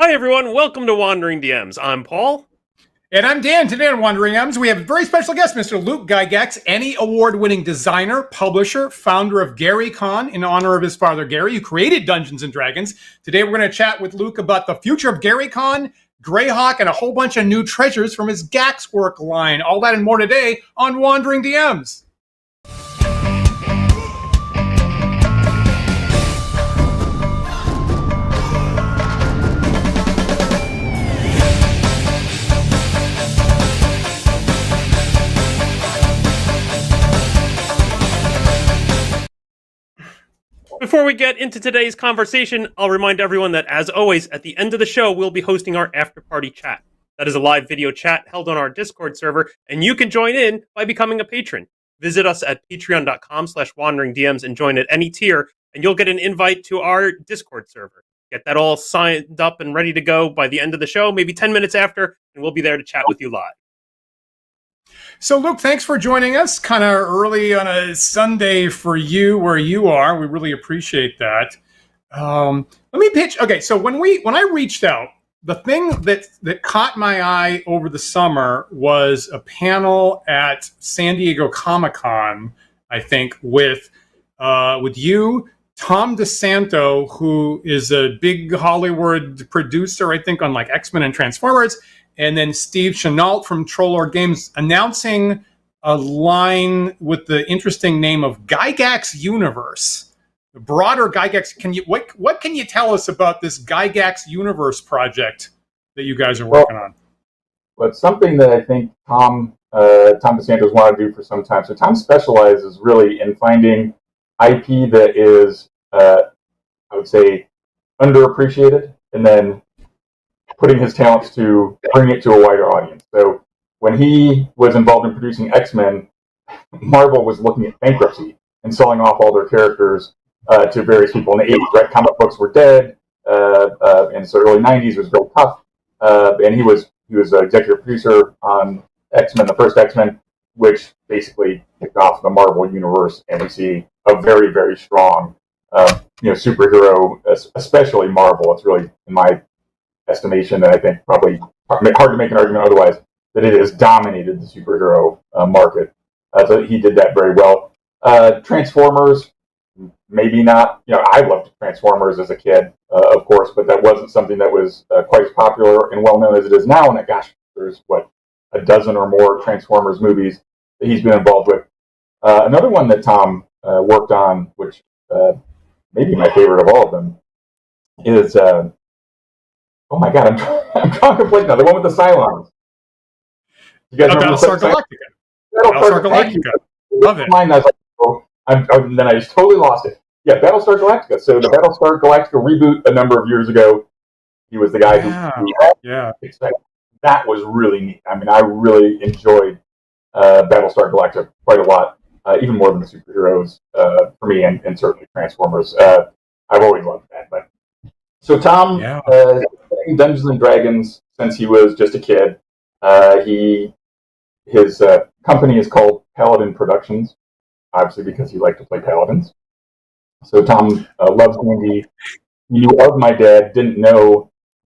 Hi everyone, welcome to Wandering DMs. I'm Paul. And I'm Dan. Today on Wandering M's, we have a very special guest, Mr. Luke Gygax, Emmy award-winning designer, publisher, founder of GaryCon in honor of his father, Gary, who created Dungeons & Dragons. Today we're going to chat with Luke about the future of GaryCon, Greyhawk, and a whole bunch of new treasures from his Gax work line. All that and more today on Wandering DMs. Before we get into today's conversation, I'll remind everyone that, as always, at the end of the show, we'll be hosting our after-party chat. That is a live video chat held on our Discord server, and you can join in by becoming a patron. Visit us at patreon.com/wanderingdms and join at any tier, and you'll get an invite to our Discord server. Get that all signed up and ready to go by the end of the show, maybe 10 minutes after, and we'll be there to chat with you live. So, Luke, thanks for joining us kind of early on a Sunday for you where you are. We really appreciate that. Let me pitch. Okay, so when I reached out, the thing that caught my eye over the summer was a panel at San Diego Comic-Con, I think, with you, Tom DeSanto, who is a big Hollywood producer, I think, on like X-Men and Transformers, and then Steve Chenault from Trollord Games announcing a line with the interesting name of Gygax Universe, the broader Gygax. What can you tell us about this Gygax Universe project that you guys are working on? Well, it's something that I think Tom DeSanto's wanted to do for some time. So Tom specializes really in finding IP that is, I would say, underappreciated, and then putting his talents to bring it to a wider audience. So when he was involved in producing X-Men, Marvel was looking at bankruptcy and selling off all their characters to various people in the 80s. Right? Comic books were dead, and so early 90s was real tough. And he was an executive producer on X-Men, the first X-Men, which basically kicked off the Marvel universe, and we see a very, very strong superhero, especially Marvel. It's really, in my estimation, that I think probably hard to make an argument otherwise, that it has dominated the superhero market. So he did that very well. Transformers, maybe not. I loved Transformers as a kid, of course, but that wasn't something that was quite as popular and well known as it is now. And gosh, there's a dozen or more Transformers movies that he's been involved with. Another one that Tom worked on, which maybe my favorite of all of them, is oh my God, I'm drawing a blank now. The one with the Cylons. You guys remember Battlestar Galactica. Battlestar Galactica. Love it. And then I just totally lost it. Yeah, Battlestar Galactica. So the Battlestar Galactica reboot a number of years ago, he was the guy who that was really neat. I mean, I really enjoyed Battlestar Galactica quite a lot, even more than the superheroes for me, and certainly Transformers. I've always loved that. But so Tom has been playing Dungeons and Dragons since he was just a kid. His company is called Paladin Productions, obviously because he liked to play paladins. So Tom loves D&D. He knew of my dad, didn't know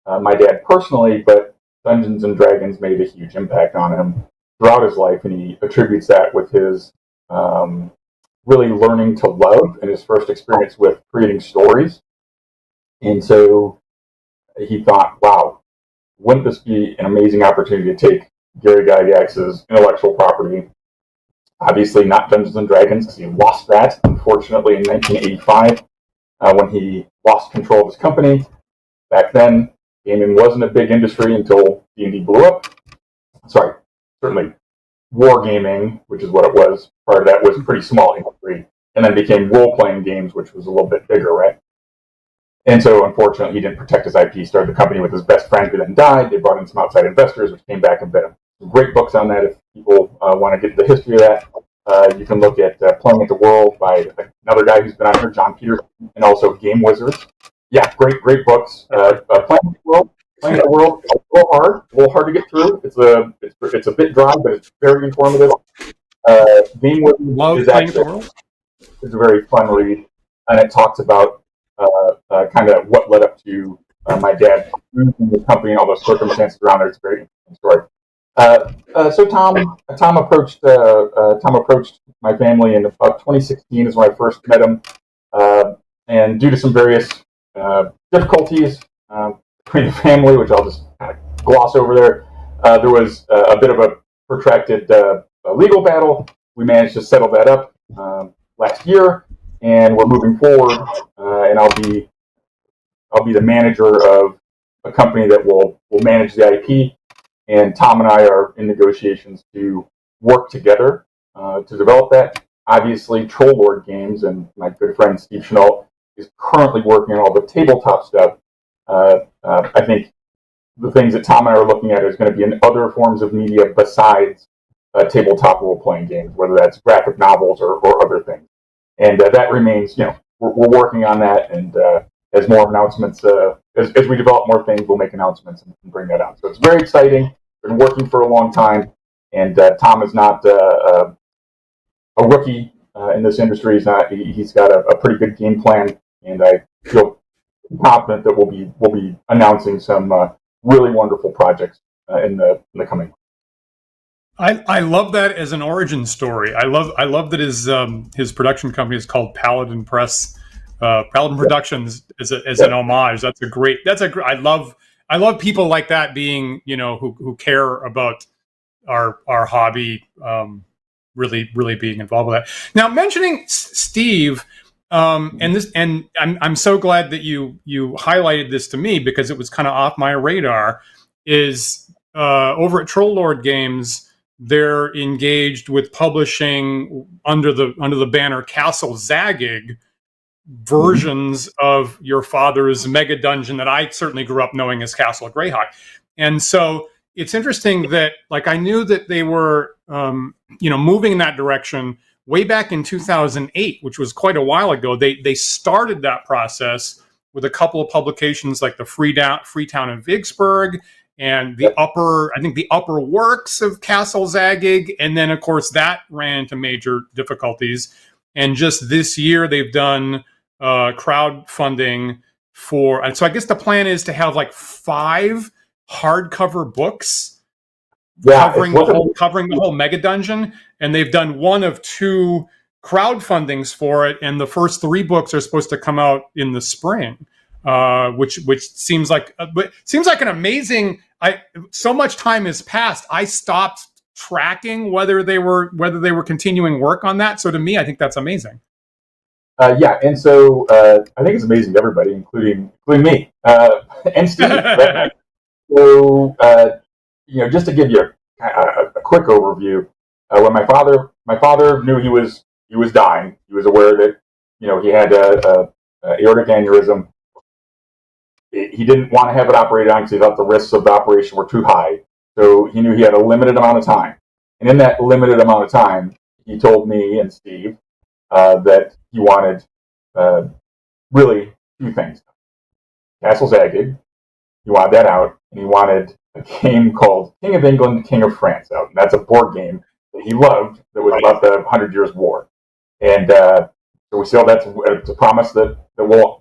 my dad personally, but Dungeons and Dragons made a huge impact on him throughout his life, and he attributes that with his really learning to love and his first experience with creating stories. And so he thought, wow, wouldn't this be an amazing opportunity to take Gary Gygax's intellectual property, obviously not Dungeons & Dragons, because he lost that, unfortunately, in 1985, when he lost control of his company. Back then, gaming wasn't a big industry until D&D blew up. Sorry, certainly wargaming, which is what it was, part of that was a pretty small industry, and then became role-playing games, which was a little bit bigger, right? And so, unfortunately, he didn't protect his IP. He started the company with his best friend, who then died. They brought in some outside investors, which came back and bit him. Some great books on that. If people want to get the history of that, you can look at Playing at the World by another guy who's been on here, John Peterson, and also Game Wizards. Yeah, great books. Playing at the World, a little hard to get through. It's a bit dry, but it's very informative. Game Wizards is actually it's a very fun read, and it talks about kind of what led up to my dad losing the company and all those circumstances around there. It's a very interesting story. So Tom approached my family in about 2016 is when I first met him, and due to some various difficulties between the family, which I'll just kind of gloss over there was a bit of a protracted legal battle. We managed to settle that up last year, and we're moving forward. And I'll be the manager of a company that will manage the IP. And Tom and I are in negotiations to work together to develop that. Obviously, Troll Lord Games and my good friend Steve Chenault is currently working on all the tabletop stuff. I think the things that Tom and I are looking at is going to be in other forms of media besides tabletop role-playing games, whether that's graphic novels or other things. And that remains, we're working on that, and as more announcements, as we develop more things, we'll make announcements and bring that out. So it's very exciting. Been working for a long time, and Tom is not a rookie in this industry. He's got a pretty good game plan, and I feel confident that we'll be announcing some really wonderful projects in the coming months. I love that as an origin story. I love that his production company is called Paladin Press, Paladin Productions as an homage. That's a great. I love people like that being who care about our hobby. Really being involved with that. Now mentioning Steve, and I'm so glad that you highlighted this to me because it was kind of off my radar. Is over at Troll Lord Games, they're engaged with publishing under the banner Castle Zagyg versions of your father's mega dungeon that I certainly grew up knowing as Castle Greyhawk. And so it's interesting that I knew that they were moving in that direction way back in 2008, which was quite a while ago. They started that process with a couple of publications like the Freetown in Vicksburg and the upper works of Castle Zagyg, and then of course that ran into major difficulties. And just this year they've done crowdfunding and so I guess the plan is to have 5 hardcover books covering the whole mega dungeon, and they've done one of 2 crowdfundings for it, and the first 3 books are supposed to come out in the spring. Which seems like an amazing. So much time has passed. I stopped tracking whether they were continuing work on that. So to me, I think that's amazing. And so I think it's amazing to everybody, including me and Steve. So just to give you a quick overview, when my father knew he was dying, he was aware that he had a aortic aneurysm. He didn't want to have it operated on because he thought the risks of the operation were too high. So he knew he had a limited amount of time. And in that limited amount of time, he told me and Steve that he wanted really 2 things. Castle Zagyg, he wanted that out, and he wanted a game called King of England, King of France out. And that's a board game that he loved that was about the 100 Years' War. And so we feel that's a promise that we'll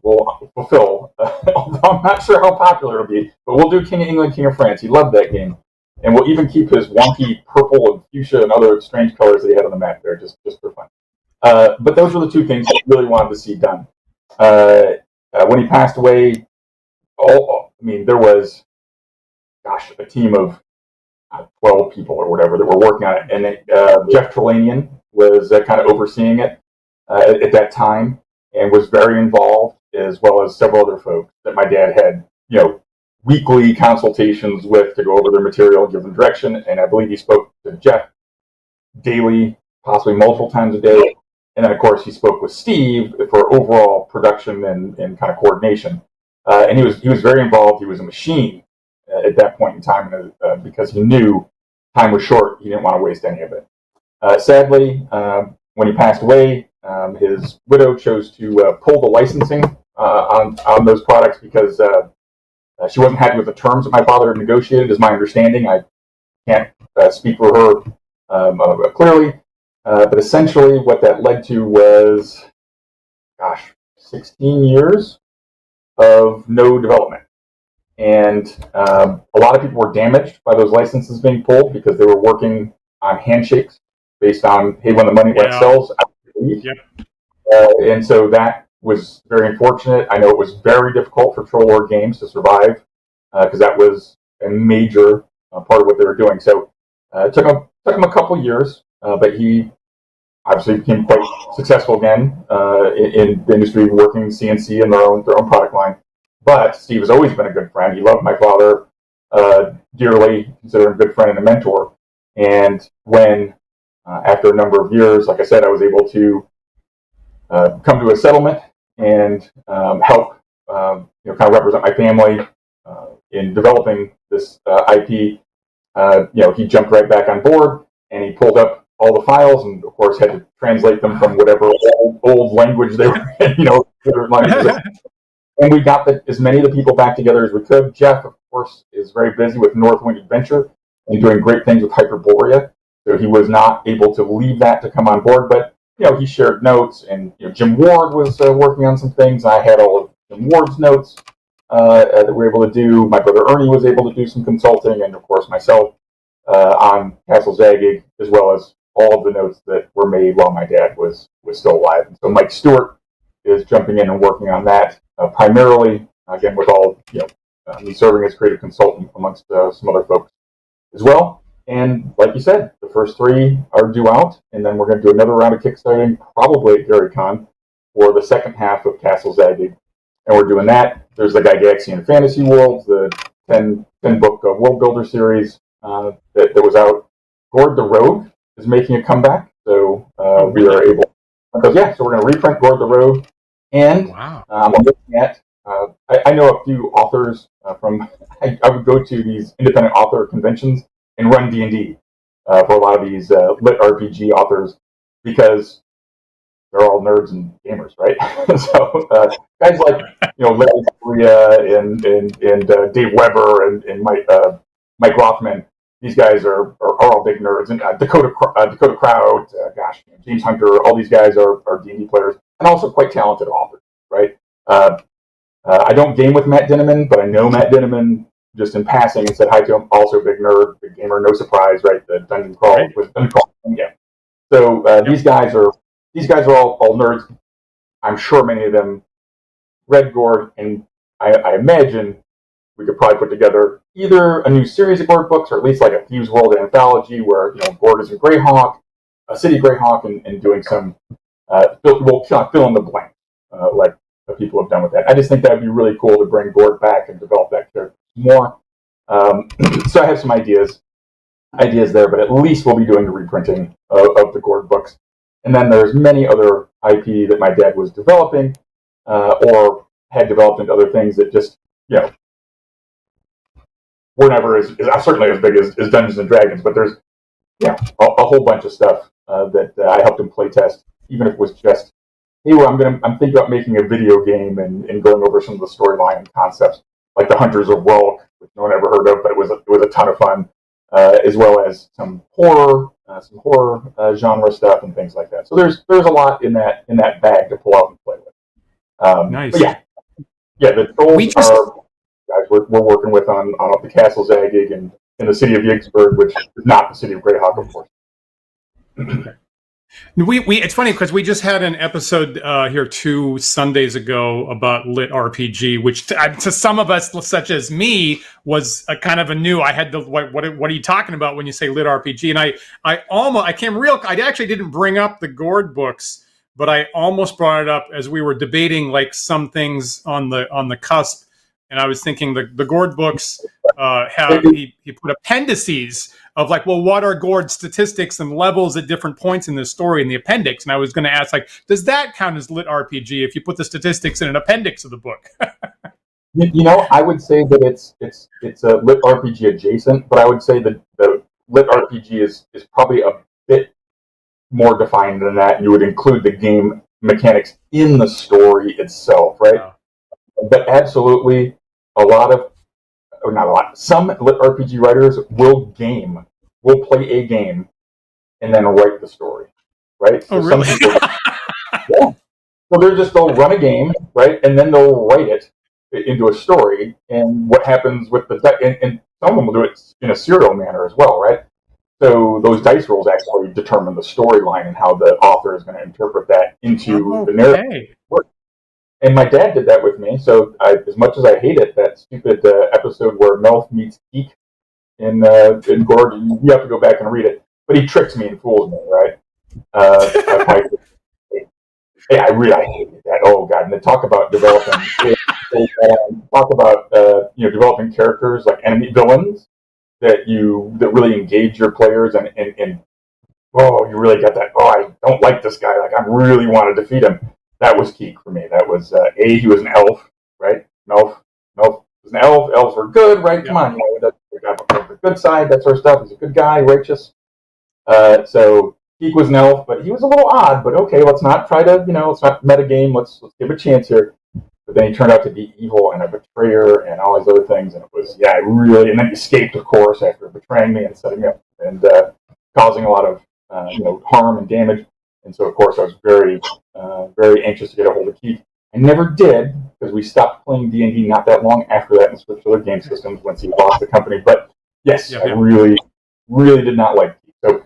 fulfill. Although I'm not sure how popular it'll be, but we'll do King of England, King of France. He loved that game, and we'll even keep his wonky purple and fuchsia and other strange colors that he had on the map there, just for fun. But those were the 2 things I really wanted to see done. When he passed away, there was, a team of 12 people or whatever that were working on it, and Jeff Trelanian was kind of overseeing it at that time, and was very involved, as well as several other folks that my dad had, weekly consultations with to go over their material and give them direction. And I believe he spoke to Jeff daily, possibly multiple times a day. And then, of course, he spoke with Steve for overall production and kind of coordination. And he was very involved. He was a machine at that point in time because he knew time was short. He didn't want to waste any of it. Sadly, when he passed away, his widow chose to pull the licensing on those products because she wasn't happy with the terms that my father had negotiated, is my understanding. I can't speak for her clearly, but essentially what that led to was, 16 years of no development. and a lot of people were damaged by those licenses being pulled because they were working on handshakes based on, hey, when the money sells, I leave. Yep. And so that was very unfortunate. I know it was very difficult for Troll Lord Games to survive because that was a major part of what they were doing. So it took him a couple years, but he obviously became quite successful again in the industry, working CNC and their own product line. But Steve has always been a good friend. He loved my father dearly, considered him a good friend and a mentor. And when, after a number of years, like I said, I was able to come to a settlement and help, kind of represent my family in developing this IP. He jumped right back on board, and he pulled up all the files, and of course had to translate them from whatever old language they were in, different languages. And we got as many of the people back together as we could. Jeff, of course, is very busy with Northwind Adventure and doing great things with Hyperborea, so he was not able to leave that to come on board. But he shared notes, and Jim Ward was working on some things. I had all of Jim Ward's notes that we were able to do. My brother Ernie was able to do some consulting, and of course myself on Castle Zagyg, as well as all of the notes that were made while my dad was still alive. And so Mike Stewart is jumping in and working on that primarily, again, with all me serving as creative consultant amongst some other folks as well. And like you said, the first 3 are due out, and then we're going to do another round of Kickstarting, probably at GaryCon, for the second half of Castle Zagyg. And we're doing that. There's the Gygaxian Fantasy World, the 10-book World Builder series that was out. Gord the Rogue is making a comeback, so we are able. So we're going to reprint Gord the Rogue, and I'm looking at. I know a few authors from. I would go to these independent author conventions and run D&D for a lot of these lit RPG authors because they're all nerds and gamers, right? So guys like Larry Correia and Dave Weber and Mike Rothman. These guys are all big nerds, and Dakota Crowd, James Hunter. All these guys are D&D players and also quite talented authors, right? I don't game with Matt Dinneman, but I know Matt Dinneman just in passing and said hi to him. Also a big nerd, big gamer, no surprise, right? The Dungeon Crawl with Dungeon Crawl, yeah. So these guys are all nerds. I'm sure many of them read Gord, and I imagine we could probably put together either a new series of Gord books, or at least like a Thieves World anthology where Gord is in Greyhawk, a city Greyhawk, and doing some we'll fill in the blank like the people have done with that. I just think that would be really cool to bring Gord back and develop that character more. So I have some ideas there, but at least we'll be doing the reprinting of the Gord books. And then there's many other IP that my dad was developing or had developed into other things that just were never certainly as big as Dungeons and Dragons, but there's a whole bunch of stuff that I helped him play test, even if it was just, hey, well, I'm thinking about making a video game and going over some of the storyline and concepts, like the Hunters of Welk, which no one ever heard of, but it was a ton of fun, as well as some horror genre stuff and things like that. So there's a lot in that bag to pull out and play with. Nice. But the trolls are guys we're working with on the Castle Zagyg and in the city of Yigsburg, which is not the city of Greyhawk, of course. It's funny because we just had an episode here 2 Sundays ago about lit RPG, which to some of us, such as me, was a kind of a new. I had the what are you talking about when you say lit RPG? And I actually didn't bring up the Gord books, but I almost brought it up as we were debating like some things on the cusp. And I was thinking the Gord books have he put appendices of like, well, what are Gord's statistics and levels at different points in the story in the appendix? And I was going to ask, like, does that count as lit RPG if you put the statistics in an appendix of the book? I would say that it's a lit RPG adjacent, but I would say that the lit RPG is probably a bit more defined than that. You would include the game mechanics in the story itself, right? Wow. But absolutely, some lit RPG writers will play a game and then write the story, right? So really? Some people, so they'll run a game, right? And then they'll write it into a story, and what happens with the and some of them will do it in a serial manner as well, right? So those dice rolls actually determine the storyline and how the author is going to interpret that into the narrative. And my dad did that with me. So as much as I hate it, that stupid episode where Melf meets Geek in Gorg, you have to go back and read it. But he tricks me and fools me, right? I hated that. Oh God! And they talk about developing, developing characters like enemy villains that really engage your players and you really got that. Oh, I don't like this guy. Like I really want to defeat him. That was Geek for me. That was he was an elf, right? Melf was an elf. Elves were good, right? Come on, the good side. That sort of stuff. He's a good guy, righteous. So Geek was an elf, but he was a little odd. But okay, let's not try to, let's not metagame. Let's give a chance here. But then he turned out to be evil and a betrayer and all these other things. And it was, and then he escaped, of course, after betraying me and setting me up and causing a lot of, harm and damage. And so, of course, I was very, very anxious to get a hold of Geek. I never did, because we stopped playing D&D not that long after that and switched to other game systems once he lost the company. But yes, I really, really did not like Geek. So,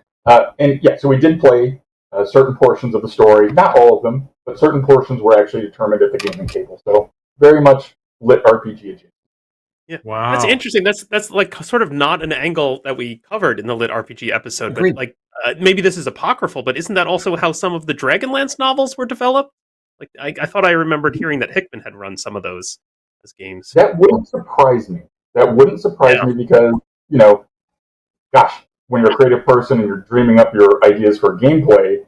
so we did play certain portions of the story, not all of them, but certain portions were actually determined at the gaming table. So very much lit RPG. Yeah, wow, that's interesting. That's like sort of not an angle that we covered in the lit RPG episode. Agreed. But maybe this is apocryphal, but isn't that also how some of the Dragonlance novels were developed? Like I thought I remembered hearing that Hickman had run some of those as games. That wouldn't surprise me. Me because gosh, when you're a creative person and you're dreaming up your ideas for gameplay,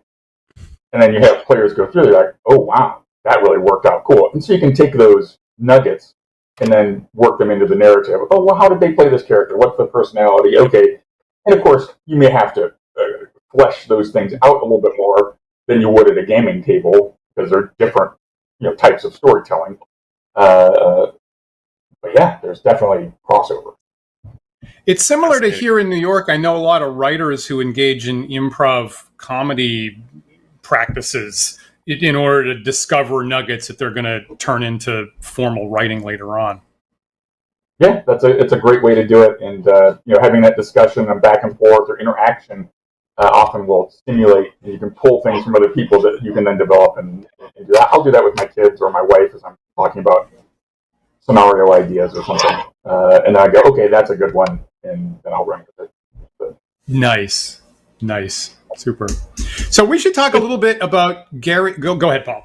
and then you have players go through, they're like, oh, wow, that really worked out cool. And so you can take those nuggets and then work them into the narrative. Oh, well, how did they play this character? What's the personality? Okay. And, of course, you may have to flesh those things out a little bit more than you would at a gaming table because they're different types of storytelling. But, yeah, there's definitely crossover. It's similar to here in New York. I know a lot of writers who engage in improv comedy practices in order to discover nuggets that they're going to turn into formal writing later on. Yeah, it's a great way to do it, and having that discussion and back and forth or interaction often will stimulate, and you can pull things from other people that you can then develop and do that. I'll do that with my kids or my wife as I'm talking about scenario ideas or something, and then I go, okay, that's a good one, and then I'll run with it. So. Nice. Super. So we should talk a little bit about Gary. Go ahead, Paul.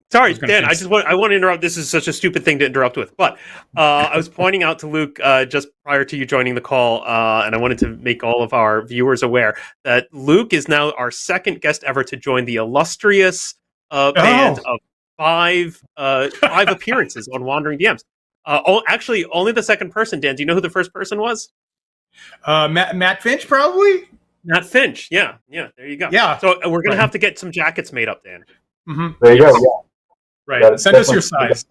Sorry, Dan. I want to interrupt. This is such a stupid thing to interrupt with, but I was pointing out to Luke just prior to you joining the call, and I wanted to make all of our viewers aware that Luke is now our second guest ever to join the illustrious band of five appearances on Wandering DMs. Actually, only the second person. Dan, do you know who the first person was? Matt Finch, probably. Matt Finch. Yeah. There you go. Yeah. So we're gonna have to get some jackets made up, Dan. Mm-hmm. There you go. Yeah. Right. Send us your size.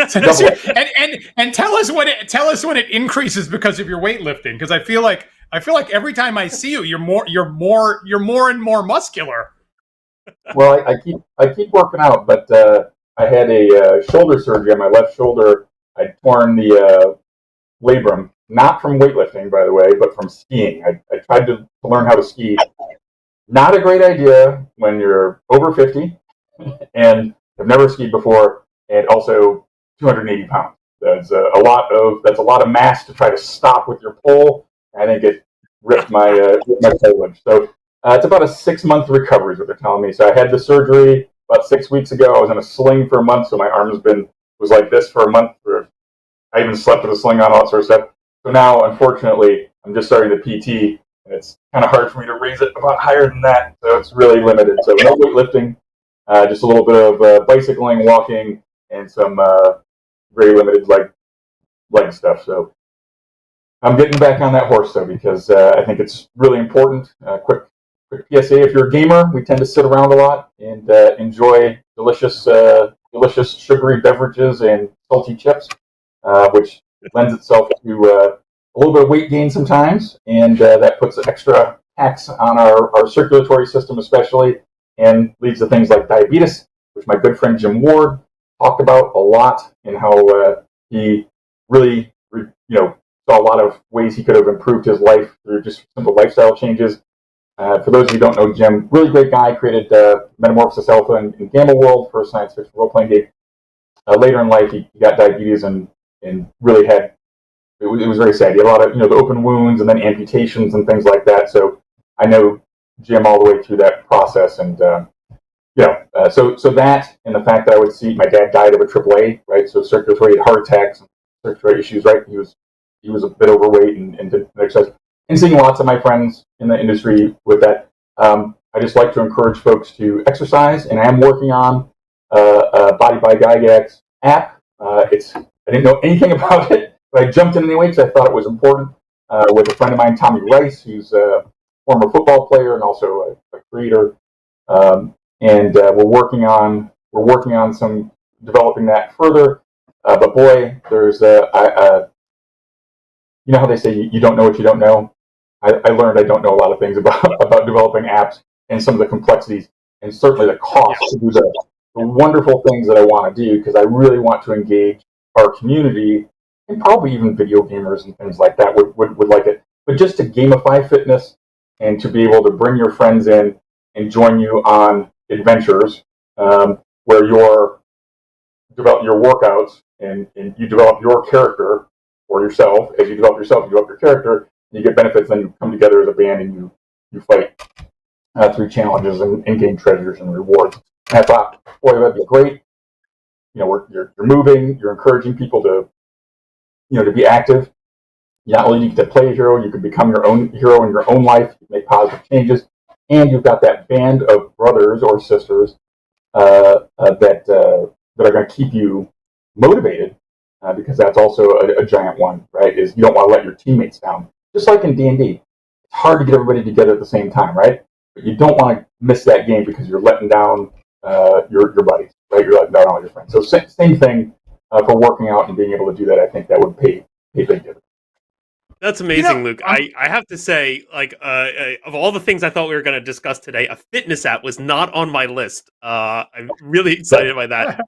Send us and tell us when it increases because of your weightlifting. Because I feel like every time I see you, you're more and more muscular. Well, I keep working out, but I had a shoulder surgery on my left shoulder. I torn the labrum, not from weightlifting, by the way, but from skiing. I tried to learn how to ski. Not a great idea when you're over 50 and have never skied before, and also 280 pounds. That's a lot of mass to try to stop with your pole. I think it ripped my cartilage. So it's about a 6-month recovery is what they're telling me. So I had the surgery about 6 weeks ago. I was in a sling for a month, so my arm was like this for a month. I even slept with a sling on, all that sort of stuff. So now, unfortunately, I'm just starting the PT, and it's kind of hard for me to raise it about higher than that. So it's really limited. So no weightlifting, just a little bit of bicycling, walking, and some very limited leg stuff. So I'm getting back on that horse, though, because I think it's really important. Quick PSA, if you're a gamer, we tend to sit around a lot and enjoy delicious sugary beverages and salty chips, which lends itself to a little bit of weight gain sometimes, and that puts an extra tax on our circulatory system especially, and leads to things like diabetes, which my good friend Jim Ward talked about a lot, and how he really, saw a lot of ways he could have improved his life through just simple lifestyle changes. For those of you who don't know Jim, really great guy, created Metamorphosis Alpha in Gamma World for a science fiction role-playing game. Later in life, he got diabetes and really had, it was very sad. He had a lot of, the open wounds and then amputations and things like that. So I know Jim all the way through that process. And, so that, and the fact that I would see my dad died of a AAA, right? So circulatory heart attacks, and circulatory issues, right? He was a bit overweight and didn't exercise. And seeing lots of my friends in the industry with that, I just like to encourage folks to exercise. And I am working on a Body by Gygax app. I didn't know anything about it, but I jumped in anyway because I thought it was important. With a friend of mine, Tommy Rice, who's a former football player and also a creator, and we're working on some developing that further. But boy, there's how they say you don't know what you don't know. I learned I don't know a lot of things about developing apps and some of the complexities and certainly the cost to do the wonderful things that I want to do, because I really want to engage our community and probably even video gamers and things like that would like it. But just to gamify fitness and to be able to bring your friends in and join you on adventures where you develop your workouts and you develop your character for yourself. As you develop yourself, you develop your character, and you get benefits, then you come together as a band and you fight through challenges and gain treasures and rewards. And I thought, boy, that'd be great. You're moving, you're encouraging people to be active. Not only do you get to play a hero, you can become your own hero in your own life, you make positive changes, and you've got that band of brothers or sisters that are going to keep you motivated, because that's also a giant one, right? Is you don't want to let your teammates down. Just like in D&D, it's hard to get everybody together at the same time, right? But you don't want to miss that game because you're letting down your buddies, right? You're letting down all your friends. So same thing for working out and being able to do that. I think that would pay big dividends. That's amazing, Luke. I have to say, of all the things I thought we were going to discuss today, a fitness app was not on my list. I'm really excited by that.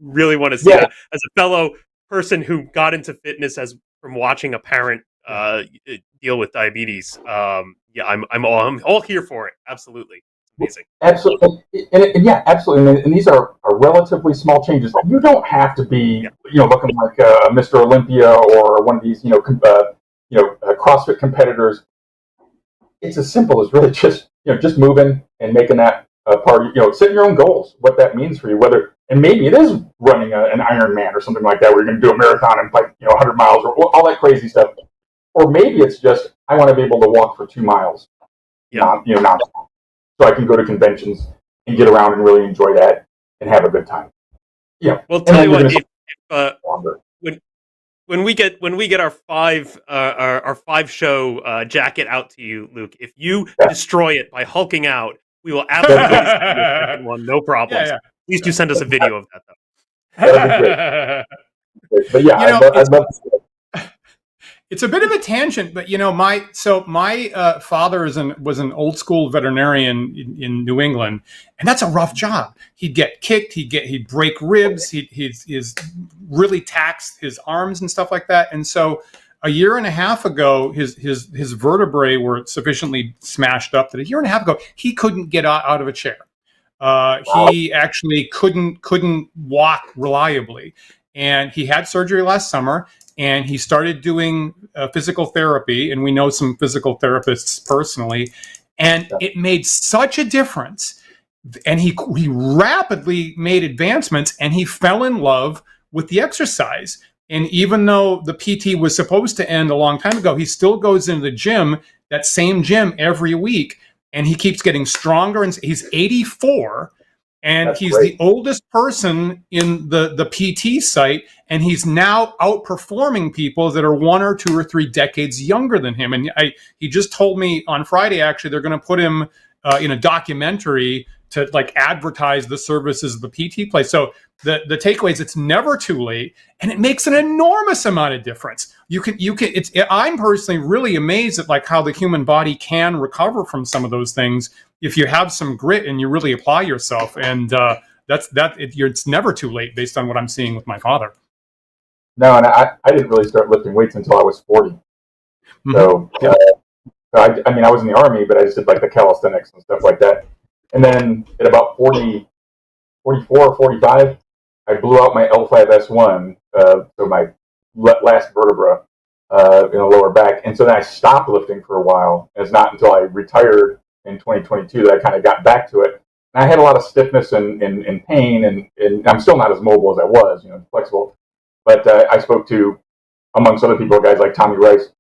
Really want to see that. As a fellow person who got into fitness from watching a parent deal with diabetes, I'm all here for it. Absolutely. Amazing. Absolutely. Absolutely. And these are relatively small changes. You don't have to be, looking like Mr. Olympia or one of these, CrossFit competitors. It's as simple as really just moving and making that part. Setting your own goals, what that means for you. And maybe it is running an Ironman or something like that, where you're going to do a marathon and 100 miles or all that crazy stuff. Or maybe it's just I want to be able to walk for 2 miles. Nonstop. So I can go to conventions and get around and really enjoy that and have a good time. Well, tell you what, when we get our five show jacket out to you, Luke, if you destroy it by hulking out, we will absolutely send you a second one, no problems. Please do send us a video of that, though. That'd be great. But I'd love to see it. It's a bit of a tangent, but my father was an old school veterinarian in New England, and that's a rough job. He'd get kicked, he'd break ribs, he'd really tax his arms and stuff like that. And so a year and a half ago, his vertebrae were sufficiently smashed up that a year and a half ago he couldn't get out of a chair. He actually couldn't walk reliably, and he had surgery last summer. And he started doing physical therapy, and we know some physical therapists personally, and it made such a difference. And he rapidly made advancements, and he fell in love with the exercise. And even though the PT was supposed to end a long time ago, he still goes into the gym, that same gym, every week, and he keeps getting stronger. And he's 84. And that's he's great. The oldest person in the PT site, and he's now outperforming people that are 1 or 2 or 3 decades younger than him. And he just told me on Friday, actually, they're going to put him in a documentary to advertise the services of the PT place. So the takeaway is it's never too late, and it makes an enormous amount of difference. I'm personally really amazed at how the human body can recover from some of those things if you have some grit and you really apply yourself. And it's never too late based on what I'm seeing with my father. No, and I didn't really start lifting weights until I was 40. Mm-hmm. So, I mean, I was in the Army, but I just did like the calisthenics and stuff like that. And then at about 44 or 45, I blew out my L5S1, so my last vertebra in the lower back. And so then I stopped lifting for a while. And it's not until I retired in 2022 that I kind of got back to it. And I had a lot of stiffness and pain, and I'm still not as mobile as I was, flexible. But I spoke to, amongst other people, guys like Tommy Rice,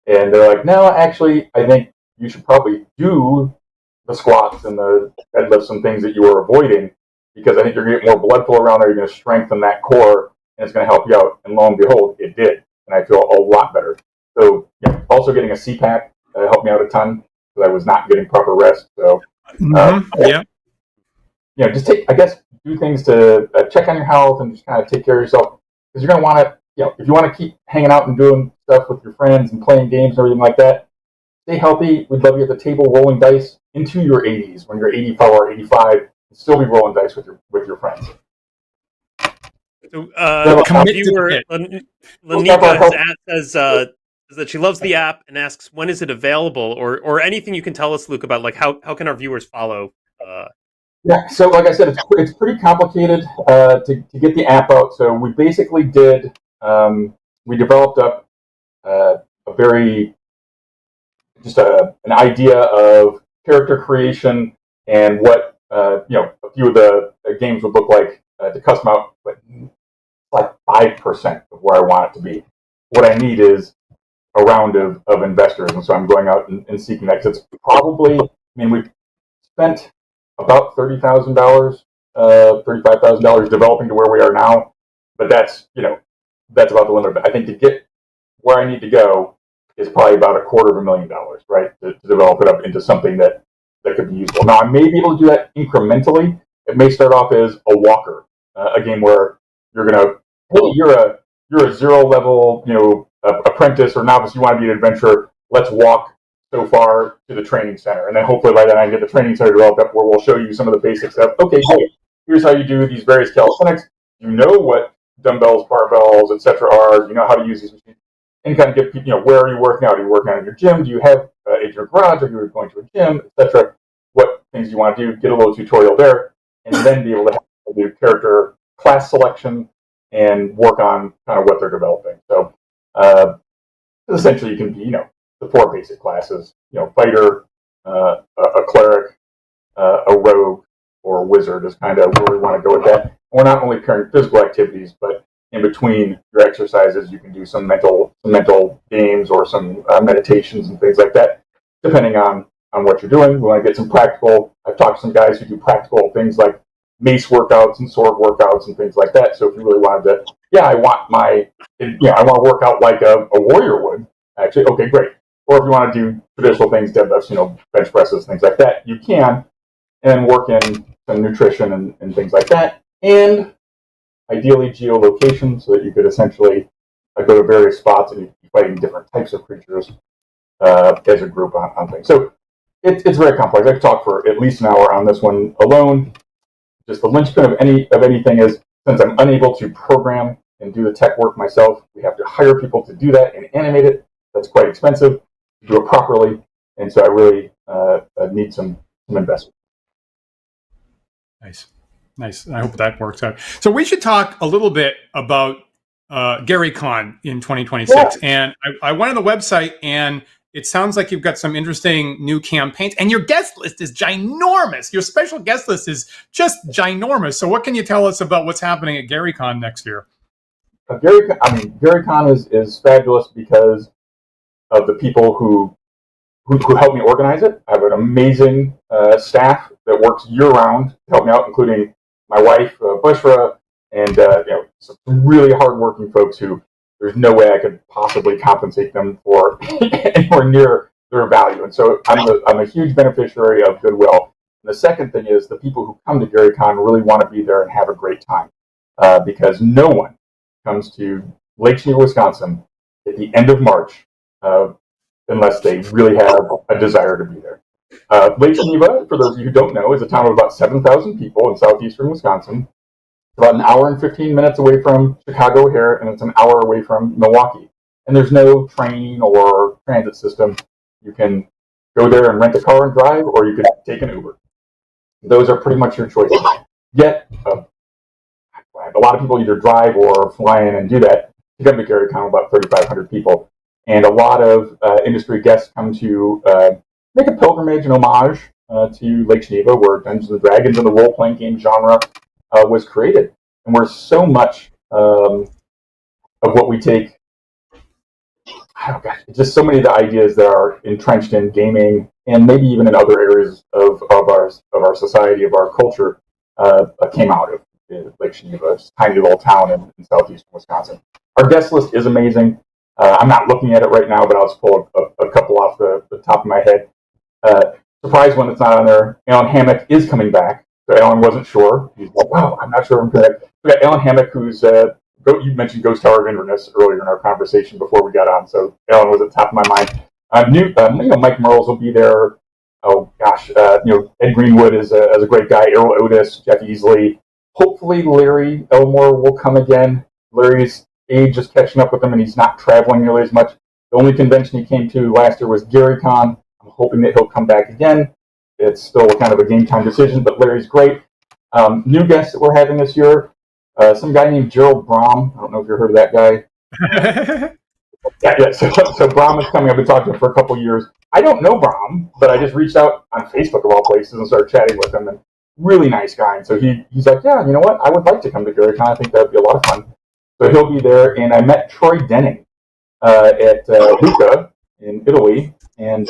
and they're like, no, actually, I think you should probably do the squats and the deadlifts and things that you were avoiding, because I think you're going to get more blood flow around there, you're going to strengthen that core, and it's going to help you out. And lo and behold, it did. And I feel a lot better. So also getting a CPAP helped me out a ton, because I was not getting proper rest. So, just do things to check on your health and just kind of take care of yourself. Because you're going to want to, if you want to keep hanging out and doing stuff with your friends and playing games and everything like that, stay healthy. We'd love you at the table rolling dice into your 80s. When you're 84 or 85, and still be rolling dice with your friends. So, viewer Lanika says that she loves the app and asks, when is it available, or anything you can tell us, Luke, about like how can our viewers follow? Yeah, so like I said, it's pretty complicated to get the app out. So we basically we developed up an idea of character creation and what a few of the games would look like to custom out, but like 5% of where I want it to be. What I need is a round of investors, and so I'm going out and seeking that. It's probably, we've spent about $30,000, $35,000 developing to where we are now, but that's about the limit. I think to get where I need to go is probably about $250,000, right, to develop it up into something that could be useful. Now, I may be able to do that incrementally. It may start off as a walker, a game where you're gonna, hey, you're a zero level, apprentice or novice. You want to be an adventurer. Let's walk so far to the training center, and then hopefully by then I can get the training center developed up where we'll show you some of the basics of, okay, great, here's how you do these various calisthenics. You know what dumbbells, barbells, etc. are. You know how to use these machines, and kind of get people, where are you working out? Are you working out in your gym? Do you have in your garage? Are you going to a gym, etc.? What things you want to do? Get a little tutorial there, and then be able to do character class selection and work on kind of what they're developing. So essentially, you can be, the 4 basic classes, fighter, a cleric, a rogue, or a wizard is kind of where we want to go with that. And we're not only pairing physical activities, but in between your exercises, you can do some mental games or some meditations and things like that, depending on what you're doing. We want to get some practical. I've talked to some guys who do practical things like mace workouts and sword workouts and things like that. So if you really wanted to, I want to work out like a warrior would, actually, okay, great. Or if you want to do traditional things, deadlifts, bench presses, things like that, you can, and work in some nutrition and things like that. And ideally geolocation, so that you could essentially go to various spots and be fighting different types of creatures as a group on things. So it's very complex. I could talk for at least an hour on this one alone. Just the linchpin of anything is, since I'm unable to program and do the tech work myself, we have to hire people to do that and animate it. That's quite expensive to do it properly, and so I really need some investment. Nice. I hope that works out. So we should talk a little bit about GaryCon in 2026. Yeah. And I went on the website, and it sounds like you've got some interesting new campaigns. And your guest list is ginormous. Your special guest list is just ginormous. So what can you tell us about what's happening at GaryCon next year? GaryCon is fabulous because of the people who help me organize it. I have an amazing staff that works year-round to help me out, including my wife, Bushra, and some really hard-working folks who there's no way I could possibly compensate them for anywhere near their value. And so I'm a huge beneficiary of goodwill. And the second thing is the people who come to GaryCon really want to be there and have a great time because no one comes to Lake Geneva, Wisconsin at the end of March unless they really have a desire to be there. Lake Geneva, for those of you who don't know, is a town of about 7,000 people in southeastern Wisconsin. It's about an hour and 15 minutes away from Chicago here, and it's an hour away from Milwaukee. And there's no train or transit system. You can go there and rent a car and drive, or you could take an Uber. Those are pretty much your choices. Yet, a lot of people either drive or fly in and do that to come to GaryCon, about 3,500 people. And a lot of industry guests come to make a pilgrimage and homage to Lake Geneva, where Dungeons & Dragons and the role-playing game genre was created. And where so much of what we take, just so many of the ideas that are entrenched in gaming and maybe even in other areas of our society, of our culture, came out of Lake Geneva, a tiny little town in southeastern Wisconsin. Our guest list is amazing. I'm not looking at it right now, but I'll just pull a couple off the top of my head. Surprise when it's not on there. Alan Hammock is coming back. So Alan wasn't sure. He's like, wow, I'm not sure I'm correct. We got Alan Hammock, who's, you mentioned Ghost Tower of Inverness earlier in our conversation before we got on. So Alan was at the top of my mind. Mike Merles will be there. Oh gosh, Ed Greenwood is a great guy. Errol Otis, Jeff Easley. Hopefully Larry Elmore will come again. Larry's age is catching up with him, and he's not traveling nearly as much. The only convention he came to last year was GaryCon. I'm hoping that he'll come back again. It's still kind of a game time decision, but Larry's great. New guests that we're having this year, some guy named Gerald Brom. I don't know if you've heard of that guy. Yeah. So Brom is coming. I've been talking to him for a couple years. I don't know Brom, but I just reached out on Facebook of all places and started chatting with him. And really nice guy. And so he's like, yeah, you know what? I would like to come to GaryCon. I think that would be a lot of fun. So he'll be there. And I met Troy Denning at Lucca in Italy, and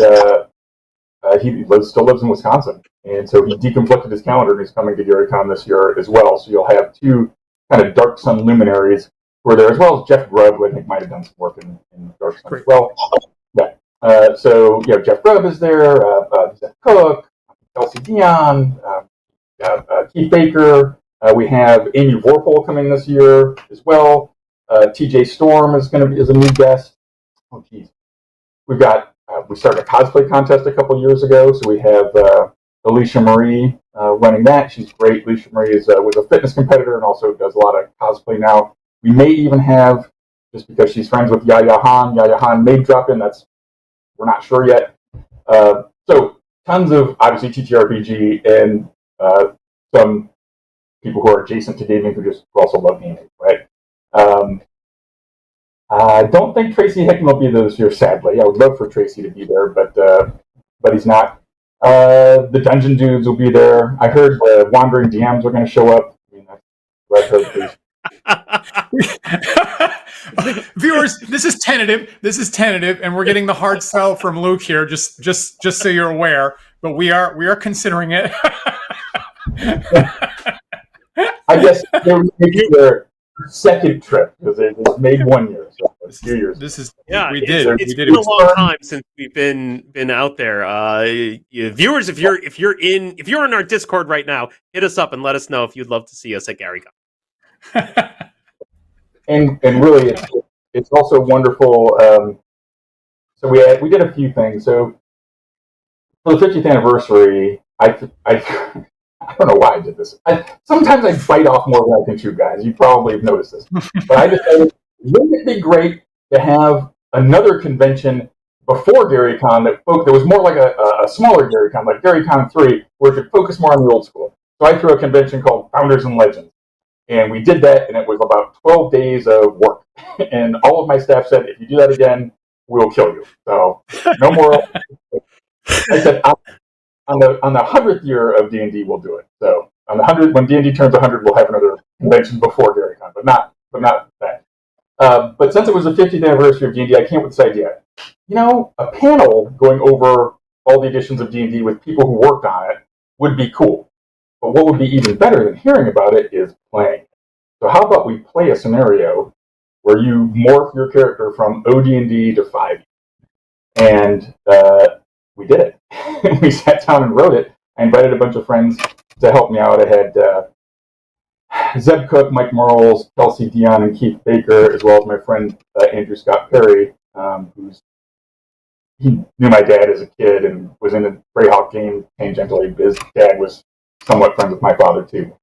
he still lives in Wisconsin. And so he deconflicted his calendar, and he's coming to GaryCon this year as well. So you'll have two kind of Dark Sun luminaries who are there, as well as Jeff Grubb, who I think might have done some work in Dark Sun as well. Yeah. So Jeff Grubb is there, Zach Cook, Kelsey Dion, Keith Baker. We have Amy Vorpal coming this year as well. TJ Storm is a new guest. Oh, geez. We've got we started a cosplay contest a couple years ago, so we have Alicia Marie running that. She's great. Alicia Marie was a fitness competitor and also does a lot of cosplay now. We may even have, just because she's friends with Yaya Han may drop in. We're not sure yet. So tons of obviously TTRPG and some people who are adjacent to gaming who also love gaming, right? I don't think Tracy Hickman will be there this year, sadly. I would love for Tracy to be there, but he's not. The Dungeon Dudes will be there. I heard Wandering DMs are going to show up. I mean, that's what I heard. Viewers, this is tentative, and we're getting the hard sell from Luke here. Just so you're aware, but we are considering it. I guess they were making their second trip because it was made 1 year, so a few years. It's been a long time since we've been out there. Viewers, if you're in our Discord right now, hit us up and let us know if you'd love to see us at GaryCon. And really, it's also wonderful. So we did a few things. So for the 50th anniversary, I don't know why I did this. Sometimes I bite off more than I can chew, guys. You probably have noticed this. But I decided, wouldn't it be great to have another convention before GaryCon that was more like a smaller GaryCon, like GaryCon 3, where it could focus more on the old school. So I threw a convention called Founders and Legends. And we did that, and it was about 12 days of work. And all of my staff said, if you do that again, we'll kill you. So no more. I said, on the 100th year of D&D, we'll do it. So on the 100th, when D&D turns 100, we'll have another convention before GaryCon, but not that. But since it was the 50th anniversary of D&D, I came up with this idea. A panel going over all the editions of D&D with people who worked on it would be cool. But what would be even better than hearing about it is playing. So how about we play a scenario where you morph your character from OD&D to 5e? And we did it. We sat down and wrote it. I invited a bunch of friends to help me out. I had Zeb Cook, Mike Merles, Kelsey Dion, and Keith Baker, as well as my friend Andrew Scott Perry, who's he knew my dad as a kid and was in a Greyhawk game tangentially. His dad was somewhat friends with my father too.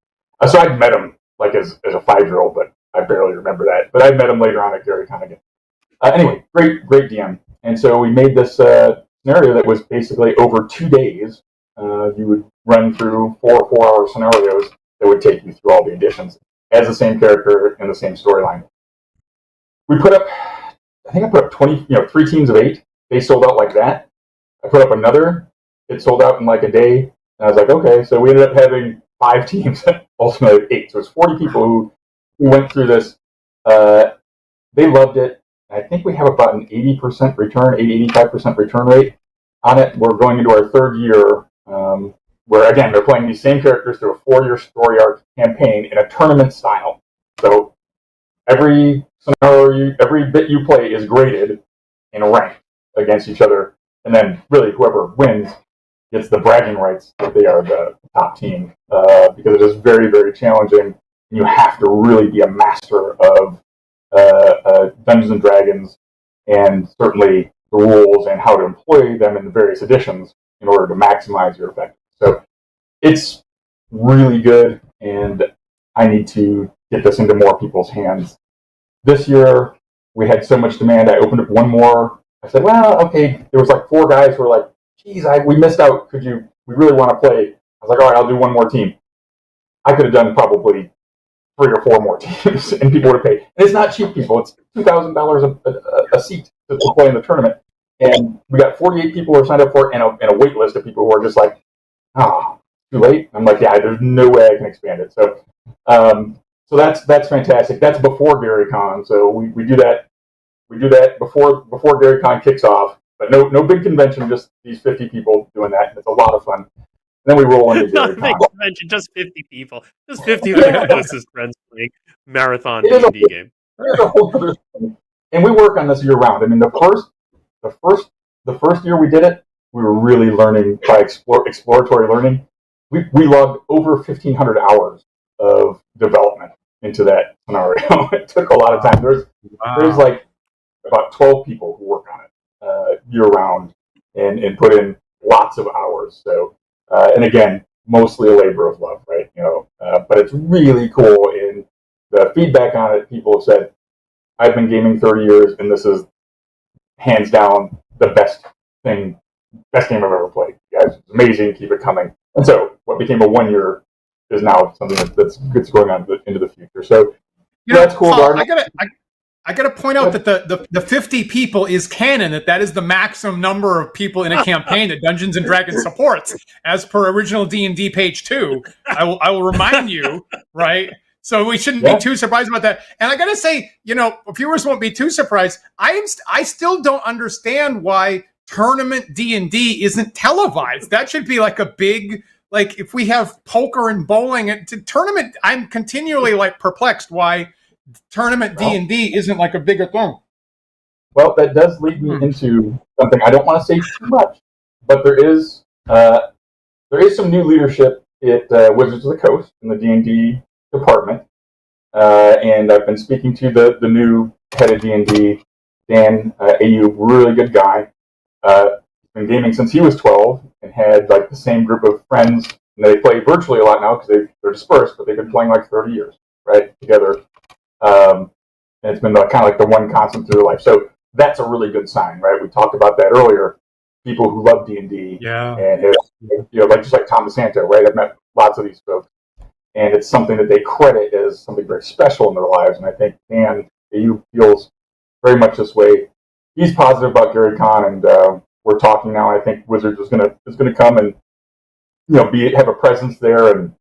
So I'd met him like as a 5-year-old, but I barely remember that. But I met him later on at GaryCon again. Anyway, great DM. And so we made this scenario that was basically over 2 days. You would run through 4 4-hour scenarios that would take you through all the additions as the same character and the same storyline. We put up, I think I put up 3 teams of 8. They sold out like that. I put up another. It sold out in like a day. And I was like, okay. So we ended up having 5 teams, ultimately 8. So it's 40 people who went through this. They loved it. I think we have about an 80% return, 85% return rate on it. We're going into our 3rd year, where again they're playing these same characters through a 4-year story arc campaign in a tournament style. So every scenario, every bit you play is graded and ranked against each other, and then really whoever wins gets the bragging rights that they are the top team, because it is very, very challenging. You have to really be a master of Dungeons and Dragons, and certainly the rules and how to employ them in the various editions in order to maximize your effect. So it's really good, and I need to get this into more people's hands. This year, we had so much demand, I opened up one more. I said, well, okay, there was like 4 guys who were like, geez, we missed out. We really want to play. I was like, all right, I'll do one more team. I could have done probably 3 or 4 more teams, and people would have paid. And it's not cheap, people. It's $2,000 a seat to play in the tournament. And we got 48 people who are signed up for it, and a wait list of people who are just like, too late. I'm like, yeah, there's no way I can expand it. So that's fantastic. That's before GaryCon. So we do that. We do that before GaryCon kicks off. But no big convention, just these 50 people doing that. And it's a lot of fun. And then we roll into Not a big GaryCon. convention, just 50 people. Just 50 of the closest friends playing marathon D&D game. There's a whole other thing. And we work on this year round. I mean, the first year we did it, we were really learning by exploratory learning. We logged over 1,500 hours of development into that scenario. It took a lot of time. There's like about 12 people who work on it year round and put in lots of hours. So and again, mostly a labor of love, right? But it's really cool. And the feedback on it, people have said, I've been gaming 30 years, and this is hands down the best game I've ever played. You guys, it's amazing. Keep it coming. And so what became a 1 year is now something that's going on into the future. So that's cool. I gotta point out that the 50 people is canon. That is the maximum number of people in a campaign that Dungeons and Dragons supports, as per original D&D page 2. I will remind you, right? So we shouldn't be too surprised about that. And I gotta say, viewers won't be too surprised. I still don't understand why tournament D&D isn't televised. That should be like a big, like if we have poker and bowling and tournament. I'm continually like perplexed why tournament D&D isn't like a bigger thing. Well, that does lead me into something I don't want to say too much, but there is some new leadership at Wizards of the Coast in the D&D department, and I've been speaking to the new head of D&D, Dan AU, really good guy. Been gaming since he was 12 and had like the same group of friends. And they play virtually a lot now because they're dispersed, but they've been playing like 30 years, right, together. And it's been kind of like the one constant through their life. So that's a really good sign, right? We talked about that earlier. People who love D&D, and have, just like Tom DeSanto, right? I've met lots of these folks, and it's something that they credit as something very special in their lives. And I think Dan feels very much this way. He's positive about GaryCon, and we're talking now. I think Wizards is gonna come and have a presence there and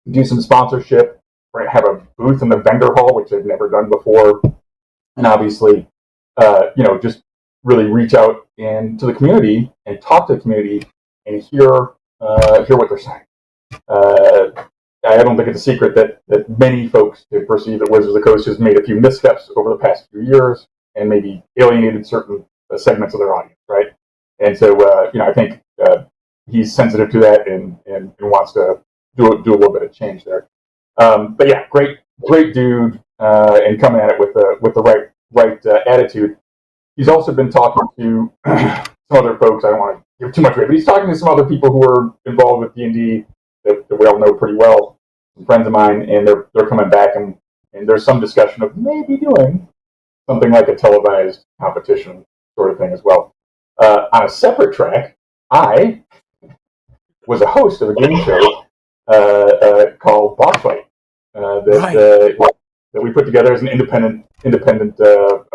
do some sponsorship. Have a booth in the vendor hall, which they've never done before, and obviously, just really reach out to the community and talk to the community and hear what they're saying. I don't think it's a secret that many folks perceive that Wizards of the Coast has made a few missteps over the past few years and maybe alienated certain segments of their audience, right? And so, I think he's sensitive to that and wants to do a little bit of change there. But yeah, great dude, and coming at it with the right attitude. He's also been talking to some other folks. I don't want to give too much away, but he's talking to some other people who are involved with D&D that we all know pretty well, some friends of mine, and they're coming back, and there's some discussion of maybe doing something like a televised competition sort of thing as well. On a separate track, I was a host of a game show called Boss Fight that we put together as an independent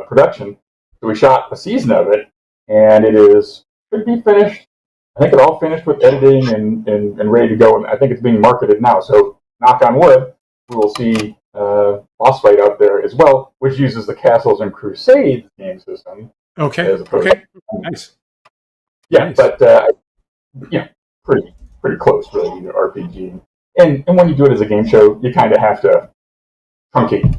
production. So we shot a season of it, and should be finished. I think it all finished with editing and ready to go, and I think it's being marketed now. So knock on wood, we will see Boss Fight out there as well, which uses the Castles and Crusades game system. Okay. Nice. Yeah, nice. But pretty close really to RPG. And when you do it as a game show, you kind of have to truncate,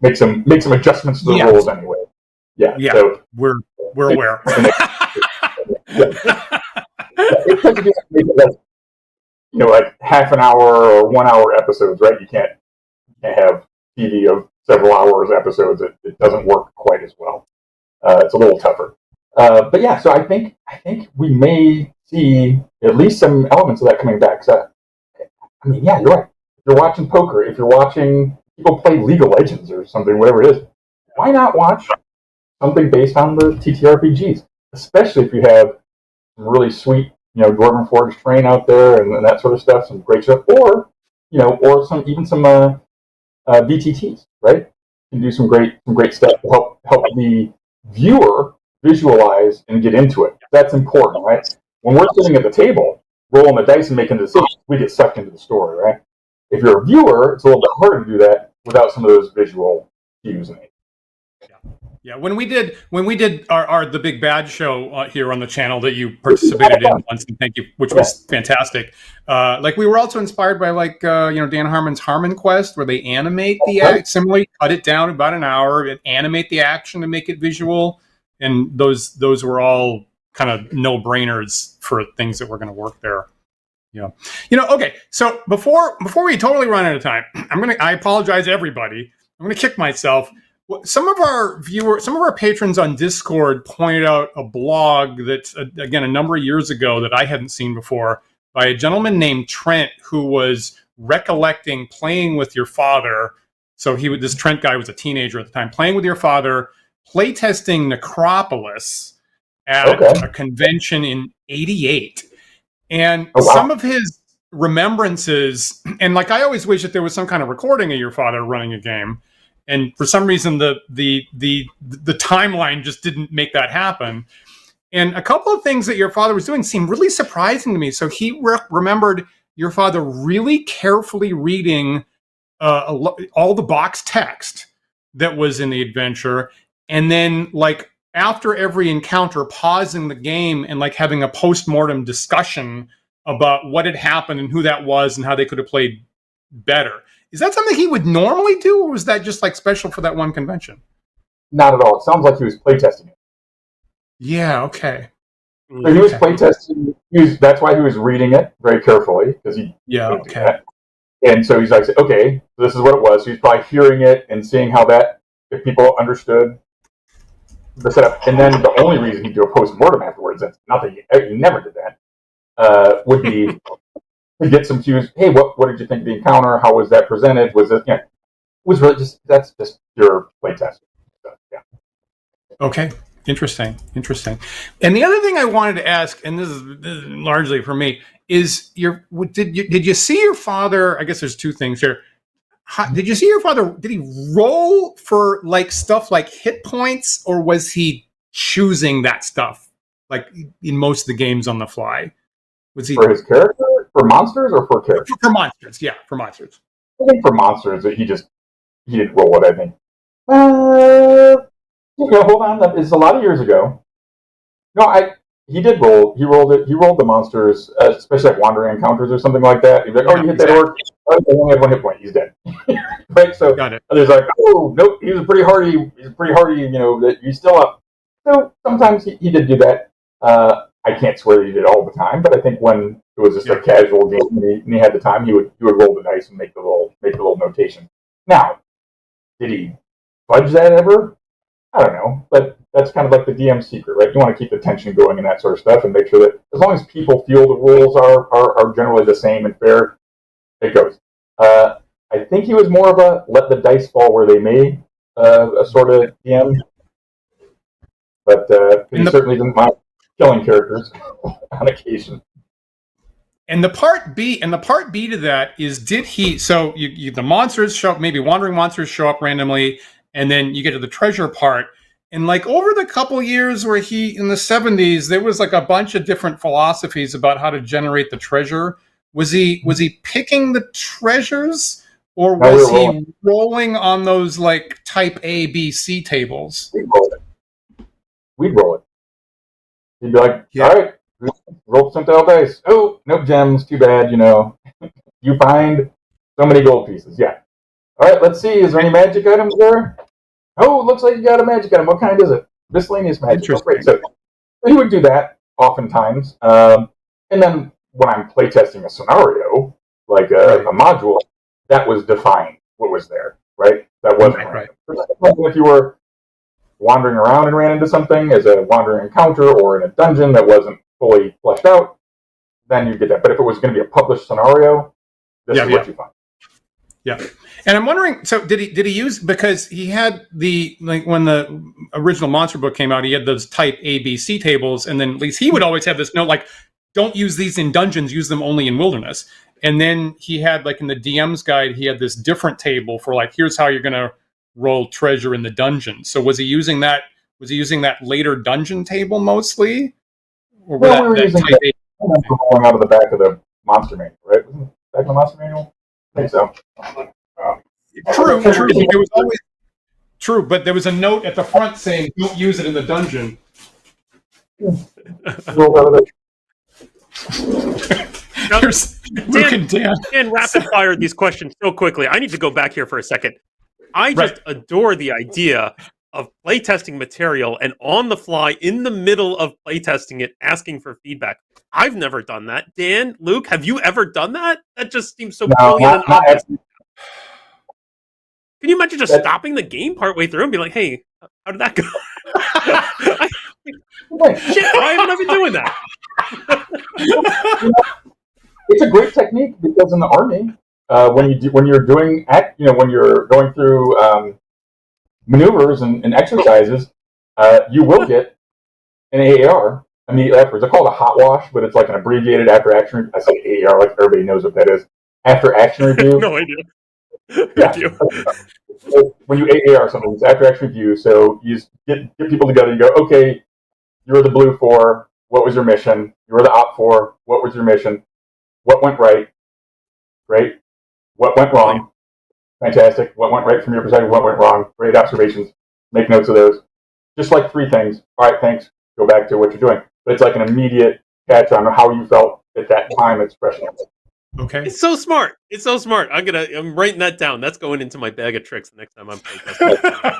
make some adjustments to the rules anyway. Yeah. So we're aware. Like half an hour or 1 hour episodes, right? You can't have TV of several hours episodes. It doesn't work quite as well. It's a little tougher. But yeah, so I think we may see at least some elements of that coming back. So, I mean, yeah, you're right. If you're watching poker, if you're watching people play League of Legends or something, whatever it is, why not watch something based on the TTRPGs? Especially if you have some really sweet, Dwarven Forge terrain out there and that sort of stuff, some great stuff, or some VTTs, right? You can do some great stuff to help the viewer visualize and get into it. That's important, right? When we're sitting at the table, rolling the dice and making decisions, we get sucked into the story, right? If you're a viewer, it's a little bit harder to do that without some of those visual cues in it. Yeah, when we did our the Big Bad show here on the channel that you participated in once, and thank you, which was fantastic. We were also inspired by Dan Harmon's Harmon Quest, where they animate the act, similarly cut it down about an hour, and animate the action to make it visual, and those were all kind of no-brainers for things that were going to work there. Yeah, okay. So before we totally run out of time, I apologize to everybody. I'm gonna kick myself. Some of our patrons on Discord pointed out a blog that's, again, a number of years ago that I hadn't seen before by a gentleman named Trent, who was recollecting playing with your father. So this Trent guy was a teenager at the time, playing with your father, playtesting Necropolis at a convention in '88. And some of his remembrances, and I always wish that there was some kind of recording of your father running a game. And for some reason, the timeline just didn't make that happen. And a couple of things that your father was doing seemed really surprising to me. So he remembered your father really carefully reading all the box text that was in the adventure. And then, after every encounter, pausing the game and having a post-mortem discussion about what had happened and who that was and how they could have played better. Is that something he would normally do, or was that just special for that one convention? Not at all. It sounds like he was playtesting it. Yeah. Okay. So he was playtesting. That's why he was reading it very carefully, because he couldn't do that. And so he's like, okay, so this is what it was. So he's probably hearing it and seeing how if people understood the setup. And then the only reason he'd do a post-mortem afterwards, that's nothing. He never did that. Would be to get some cues. Hey, what did you think of the encounter? How was that presented? Was it? It was really that's just pure playtesting. So, yeah. Okay. Interesting. And the other thing I wanted to ask, and this is largely for me, is did you see your father? I guess there's two things here. Did you see your father? Did he roll for stuff like hit points, or was he choosing that stuff in most of the games on the fly? Was he for his character, for monsters, or for characters? For monsters, yeah, for monsters. I think for monsters, he didn't roll it. I think. Hold on. It's a lot of years ago. No, he did roll. He rolled it. He rolled the monsters, especially wandering encounters or something like that. He's like, "Oh, you hit that orc. Oh, he only had 1 hit point. He's dead." Right. So got it. Others are like, "Oh, nope. He was pretty hardy. That he's still up." So sometimes he did do that. I can't swear that he did all the time, but I think when it was just a casual game and he had the time, he would roll the dice and make the little notation. Now, did he fudge that ever? I don't know, but that's kind of like the DM secret, right? You want to keep the tension going and that sort of stuff, and make sure that as long as people feel the rules are generally the same and fair, it goes. I think he was more of a let the dice fall where they may, a sort of DM, but he certainly didn't mind killing characters on occasion. And the part B to that is, did he? So the monsters show up, maybe wandering monsters show up randomly, and then you get to the treasure part. And like over the couple years where he in the 70s, there was like a bunch of different philosophies about how to generate the treasure. Was he picking the treasures, or was he rolling on those like type A, B, C tables? We'd roll it. He'd be like, all right, roll percentile dice. Oh, no gems, too bad, You find so many gold pieces, yeah. All right, let's see, is there any magic items there? Oh, looks like you got a magic item. What kind is it? Miscellaneous magic. Oh, great. So he would do that oftentimes. And then when I'm playtesting a scenario, like a module, that was defined what was there, right? That wasn't right. If you were wandering around and ran into something as a wandering encounter or in a dungeon that wasn't fully fleshed out, then you get that. But if it was going to be a published scenario, this is what you find. Yeah. And I'm wondering, so did he use, because he had when the original Monster book came out, he had those type A, B, C tables, and then at least he would always have this note like, don't use these in dungeons, use them only in wilderness. And then he had, like in the DM's guide, he had this different table for like, here's how you're going to roll treasure in the dungeon. So was he using that later dungeon table mostly? Or we were using that rolling out of the back of the monster manual, right? Wasn't it back of the monster manual? I think so. True. It was always true, but there was a note at the front saying, don't use it in the dungeon. Now, Dan rapid fired these questions so quickly. I need to go back here for a second. I just adore the idea of playtesting material and on the fly, in the middle of playtesting it, asking for feedback. I've never done that. Dan, Luke, have you ever done that? That just seems so brilliant and obvious. Can you imagine just stopping the game partway through and be like, hey, how did that go? Shit, why haven't I been doing that? It's a great technique because in the army, when you're going through maneuvers and exercises, you will get an AAR immediately afterwards. They're called a hot wash, but it's like an abbreviated after action. I say AAR like everybody knows what that is. After action review. No idea. Yeah. When you AAR something, it's after action review. So you just get people together and go, okay, you were the Blue 4. What was your mission? You were the Op 4. What was your mission? What went right? Great. What went wrong? Fantastic. What went right from your perspective? What went wrong? Great observations. Make notes of those. Just like 3 things. All right, thanks. Go back to what you're doing. But it's like an immediate catch on how you felt at that time. It's fresh. Okay. It's so smart. I'm writing that down. That's going into my bag of tricks the next time I'm playtesting.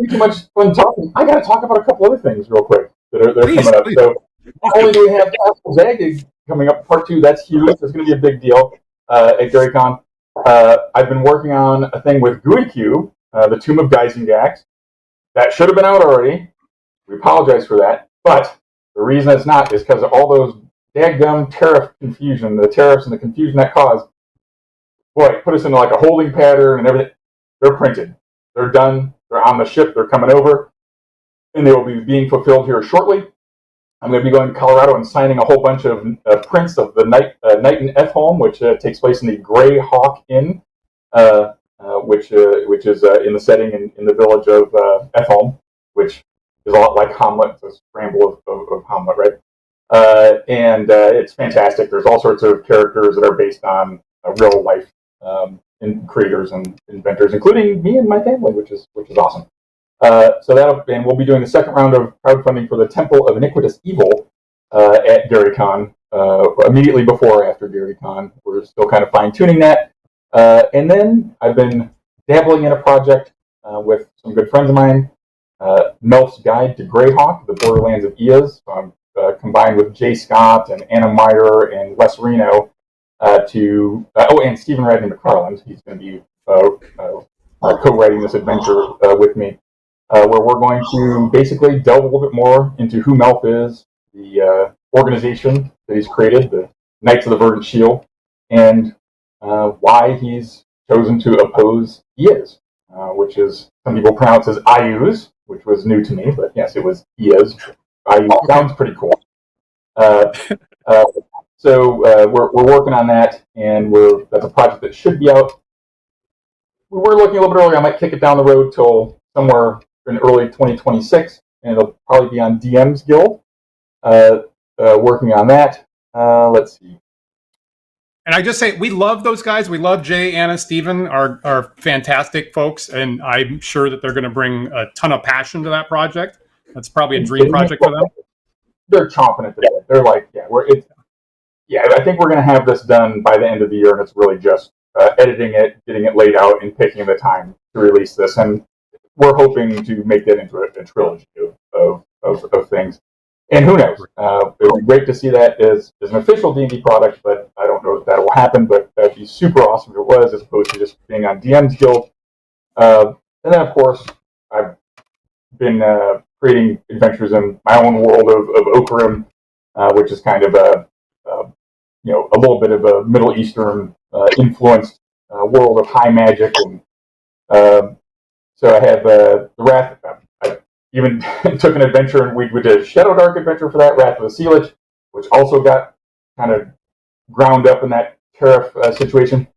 Too much fun talking. I got to talk about a couple other things real quick that are coming up. Please. So not only do we have Castle Zagyg coming up, part 2, that's huge. That's going to be a big deal at GaryCon. I've been working on a thing with GUI, the Tomb of Gyzaengaxx. That should have been out already. We apologize for that. But the reason it's not is because of all those daggum tariff confusion, the tariffs and the confusion that caused. Boy, it put us into like a holding pattern and everything. They're printed. They're done. They're on the ship. They're coming over. And they will be being fulfilled here shortly. I'm going to be going to Colorado and signing a whole bunch of prints of the Night in F-Home, which takes place in the Greyhawk Inn, which is in the setting in the village of F-Home, which is a lot like Hamlet. It's a scramble of Hamlet, right? And it's fantastic. There's all sorts of characters that are based on real life creators and inventors, including me and my family, which is awesome. And we'll be doing the second round of crowdfunding for the Temple of Iniquitous Evil at GaryCon, immediately before or after GaryCon. We're still kind of fine-tuning that. And then I've been dabbling in a project with some good friends of mine, Melf's Guide to Greyhawk, the Borderlands of Eas. So I'm combined with Jay Scott and Anna Meyer and Les Reno and Stephen Radney McFarland. He's going to be co-writing this adventure with me, where we're going to basically delve a little bit more into who Melf is, the organization that he's created, the Knights of the Verdant Shield, and why he's chosen to oppose Iez, which is, some people pronounce as Iuz, which was new to me, but yes, it was Iez. Iuz sounds pretty cool. So we're working on that, and that's a project that should be out. We were looking a little bit earlier. I might kick it down the road till somewhere in early 2026, and it'll probably be on DM's Guild. Working on that. Let's see. And I just say, we love those guys. We love Jay, Anna, Steven, are fantastic folks, and I'm sure that they're going to bring a ton of passion to that project. That's probably a dream project for them. They're chomping at the bit. They're like, I think we're going to have this done by the end of the year, and it's really just editing it, getting it laid out, and picking the time to release this. And we're hoping to make that into a trilogy of things. And who knows? It would be great to see that as an official D&D product, but I don't know if that will happen. But that'd be super awesome if it was, as opposed to just being on DM's Guild. And then, of course, I've been creating adventures in my own world of Okkorim, which is kind of a little bit of a Middle Eastern influenced world of high magic, and so I have the Wrath. I even took an adventure, and we did a Shadow Dark adventure for that, Wrath of the Seelich, which also got kind of ground up in that tariff situation.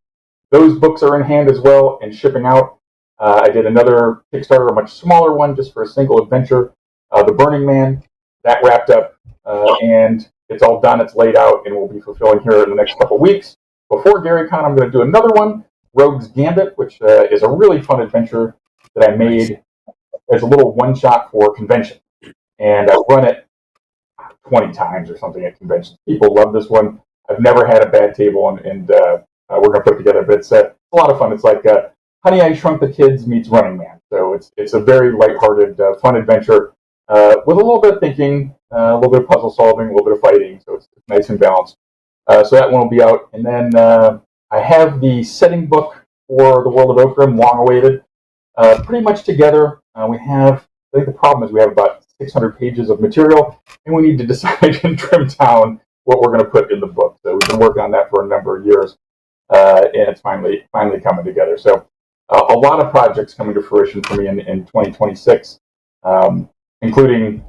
Those books are in hand as well and shipping out. I did another Kickstarter, a much smaller one, just for a single adventure, The Burning Man. That wrapped up, and it's all done. It's laid out, and we'll be fulfilling here in the next couple weeks. Before GaryCon, I'm going to do another one, Rogue's Gambit, which is a really fun adventure that I made as a little one-shot for convention. And I run it 20 times or something at conventions. People love this one. I've never had a bad table, and we're going to put it together. But it's a lot of fun. It's like Honey, I Shrunk the Kids meets Running Man. So it's a very lighthearted, fun adventure with a little bit of thinking, a little bit of puzzle solving, a little bit of fighting. So it's nice and balanced. So that one will be out. And then I have the setting book for the World of Okkorim, long awaited, pretty much together. I think the problem is we have about 600 pages of material, and we need to decide and trim down what we're going to put in the book. So we've been working on that for a number of years, and it's finally coming together. So a lot of projects coming to fruition for me in 2026, including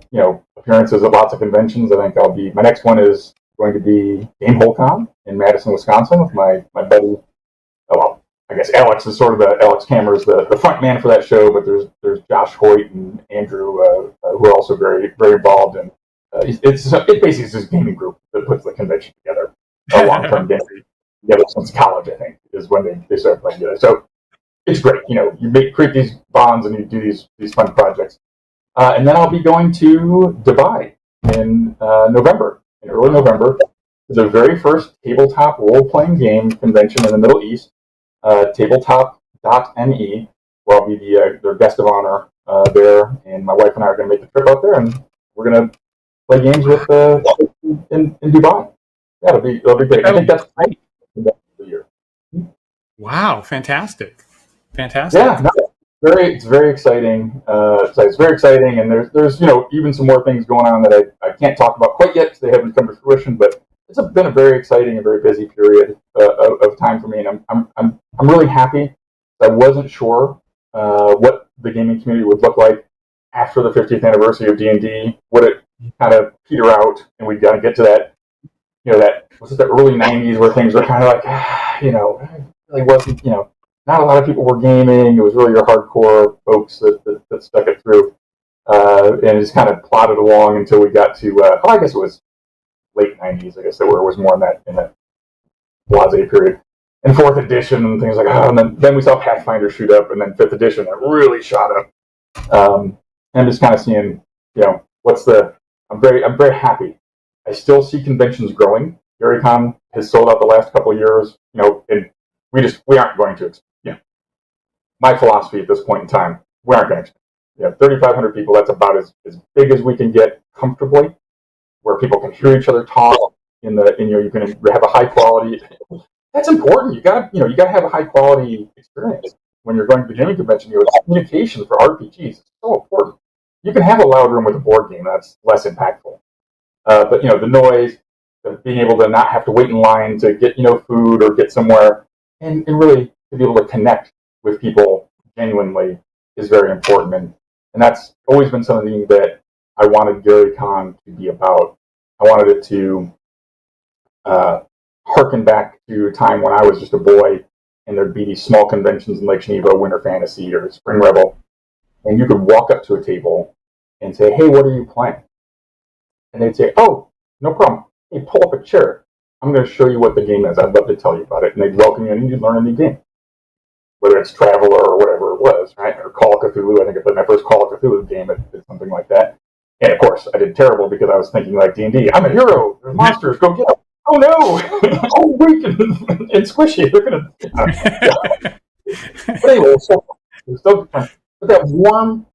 appearances at lots of conventions. I think my next one is going to be GameholeCon in Madison, Wisconsin, with my buddy. I guess Alex is sort of Alex Kammer is the front man for that show, but there's Josh Hoyt and Andrew who are also very, very involved, and it basically is this gaming group that puts the convention together. A long-term game together since college, I think, is when they started playing together. So it's great. You create these bonds and you do these fun projects. And then I'll be going to Dubai in early November, to the very first tabletop role-playing game convention in the Middle East, tabletop.me, where I'll be their guest of honor there, and my wife and I are going to make the trip out there, and we're going to play games with in Dubai. Yeah, it'll be great. I think that's great for the year. Wow, fantastic. Yeah, it's very exciting. It's very exciting, and there's even some more things going on that I can't talk about quite yet because they haven't come to fruition. But it's been a very exciting and very busy period of time for me, and I'm really happy. I wasn't sure what the gaming community would look like after the 50th anniversary of D&D. Would it kind of peter out, and we've got to get to that was it the early 90s where things were kind of like it really wasn't not a lot of people were gaming. It was really your hardcore folks that stuck it through, and it just kind of plodded along until we got to I guess it was late 90s. I guess that was more in that blase period, and 4th edition and things like and then we saw Pathfinder shoot up, and then 5th edition that really shot up. And just kind of seeing I'm very happy. I still see conventions growing. GaryCon has sold out the last couple of years, and we aren't going to. My philosophy at this point in time, we aren't going to. 3,500 people. That's about as big as we can get comfortably, where people can hear each other talk. You can have a high quality. That's important. You got to have a high quality experience. when you're going to the gaming convention, communication for RPGs is so important. You can have a loud room with a board game that's less impactful, but the noise, being able to not have to wait in line to get food or get somewhere, and really to be able to connect with people genuinely is very important, and that's always been something that I wanted GaryCon to be about. I wanted it to harken back to a time when I was just a boy, and there'd be these small conventions in Lake Geneva, Winter Fantasy or Spring Rebel, and you could walk up to a table and say, "Hey, what are you playing?" And they'd say, "Oh, no problem. Hey, pull up a chair. I'm going to show you what the game is. I'd love to tell you about it." And they'd welcome you in and you'd learn a new game. Whether it's Traveler or whatever it was, right? Or Call of Cthulhu. I think I played my first Call of Cthulhu game at something like that. And of course, I did terrible because I was thinking like D&D. I'm a hero. There's monsters. Go get them. Oh no! Oh, weak and squishy. They're going to... But anyway, so but that warmth,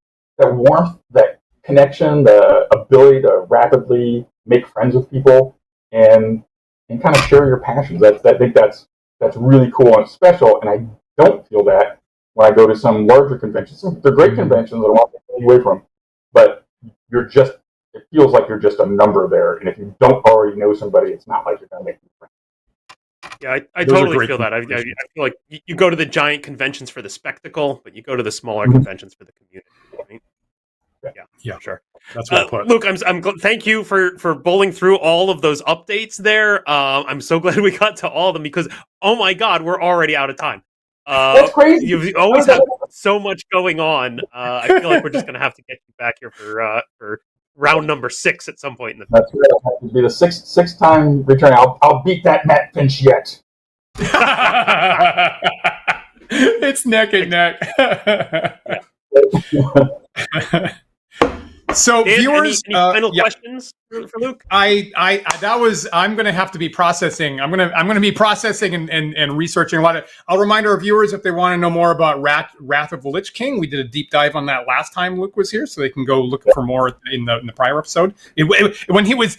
that connection, the ability to rapidly make friends with people and kind of share your passions. I think that's really cool and special. And I don't feel that when I go to some larger conventions. They're great conventions that I want to take away from, but it feels like you're just a number there. And if you don't already know somebody, it's not like you're going to make new friends. Yeah, I totally feel that. I feel like you go to the giant conventions for the spectacle, but you go to the smaller conventions for the community. Right? Yeah, sure. That's well put. Luke, thank you for bowling through all of those updates there. I'm so glad we got to all of them because, oh my God, we're already out of time. That's crazy. You've always had so much going on. I feel like we're just going to have to get you back here for round number 6 at some point in the future. That's right. It'll have to be the sixth time return. I'll beat that Matt Finch yet. It's neck and neck. So Dan, viewers, any final questions for Luke? I'm going to have to be processing. I'm going to be processing and researching a lot of. I'll remind our viewers if they want to know more about Wrath of the Lich King. We did a deep dive on that last time Luke was here, so they can go look for more in the prior episode. When he was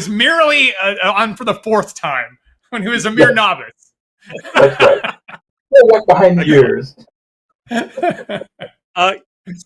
merely on for the 4th time, when he was a mere novice. That's right. Went behind the years.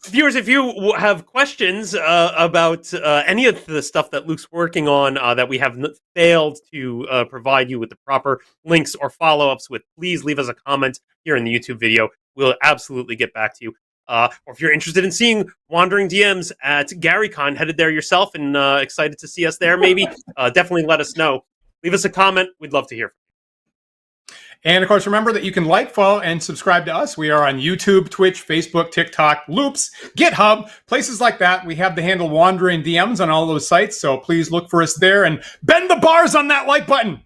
Viewers, if you have questions about any of the stuff that Luke's working on that we have failed to provide you with the proper links or follow-ups with, please leave us a comment here in the YouTube video. We'll absolutely get back to you. Or if you're interested in seeing Wandering DMs at GaryCon, headed there yourself and excited to see us there, maybe, definitely let us know. Leave us a comment. We'd love to hear from you. And, of course, remember that you can like, follow, and subscribe to us. We are on YouTube, Twitch, Facebook, TikTok, Loops, GitHub, places like that. We have the handle Wandering DMs on all those sites, so please look for us there and bend the bars on that like button.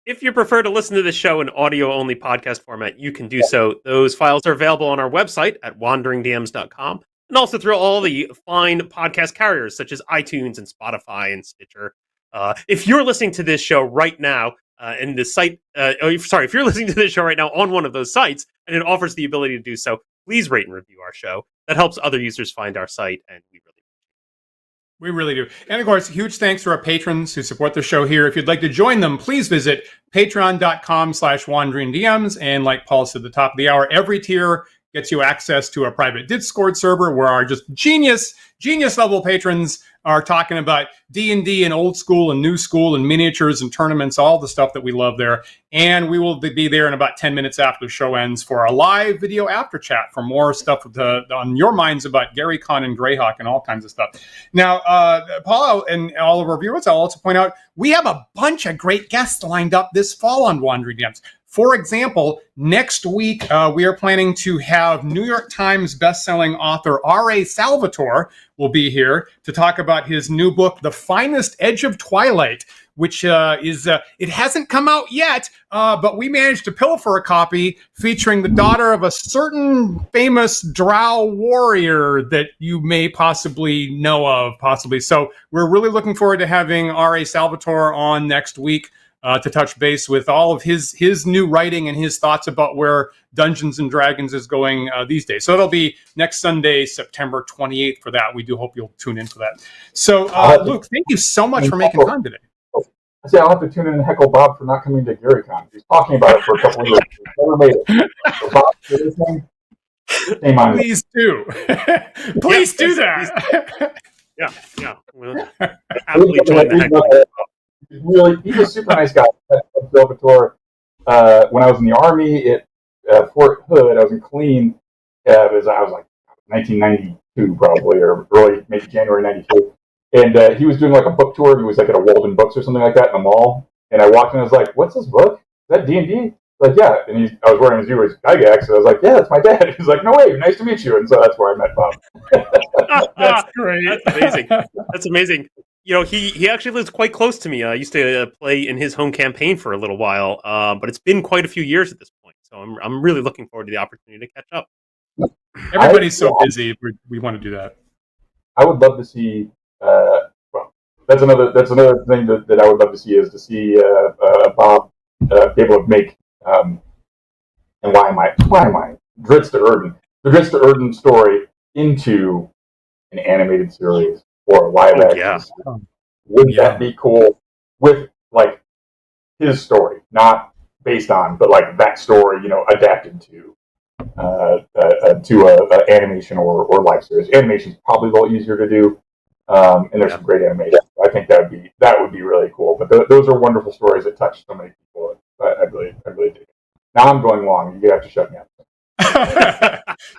If you prefer to listen to the show in audio-only podcast format, you can do so. Those files are available on our website at wanderingdms.com and also through all the fine podcast carriers such as iTunes and Spotify and Stitcher. If you're listening to this show right now, and the site, if you're listening to this show right now on one of those sites and it offers the ability to do so, please rate and review our show. That helps other users find our site, and we really do. And of course, huge thanks to our patrons who support the show here. If you'd like to join them, please visit patreon.com/wanderingdms. And like Paul said at the top of the hour, every tier gets you access to a private Discord server where our just genius level patrons are talking about D&D and old school and new school and miniatures and tournaments, all the stuff that we love there. And we will be there in about 10 minutes after the show ends for a live video after chat for more stuff on your minds about GaryCon and Greyhawk and all kinds of stuff. Now, Paul and all of our viewers, I'll also point out, we have a bunch of great guests lined up this fall on Wandering DMs. For example, next week, we are planning to have New York Times bestselling author R.A. Salvatore will be here to talk about his new book, The Finest Edge of Twilight, which it hasn't come out yet, but we managed to pilfer a copy featuring the daughter of a certain famous drow warrior that you may possibly know of, So we're really looking forward to having R.A. Salvatore on next week. To touch base with all of his new writing and his thoughts about where Dungeons and Dragons is going these days. So it'll be next Sunday, September 28th for that. We do hope you'll tune in for that. So, Luke, thank you so much for making time today. I say I'll have to tune in and heckle Bob for not coming to GaryCon. He's talking about it for a couple of years. He's never made it. So Bob, for this thing, shame on you. Please do. Please do that. Yeah. We'll happily join the heck. He's a super nice guy. Bill Vitor, when I was in the Army at Fort Hood, I was in Killeen. I was like 1992 probably, or early, maybe January 92. And he was doing like a book tour. He was like at a Walden Books or something like that in the mall. And I walked in and I was like, what's this book? Is that D&D? Like, yeah. And I was wearing his Gygax. And I was like, yeah, that's my dad. He's like, no way, nice to meet you. And so that's where I met Bob. That's great. That's amazing. That's amazing. You know, he actually lives quite close to me. I used to play in his home campaign for a little while, but it's been quite a few years at this point. So I'm really looking forward to the opportunity to catch up. Everybody's so busy. We want to do that. I would love to see. Well, that's another thing that I would love to see is to see Bob be able to make. And why am I Dritz to Erden, the Dritz to Erden story into an animated series or a live action? Yeah. Wouldn't that be cool? With like his story, not based on, but like that story, adapted to a animation or live series. Animation's probably a little easier to do, and there's some great animation. I think that would be really cool. But those are wonderful stories that touch so many people. I really dig it. Now I'm going long. You have to shut me up.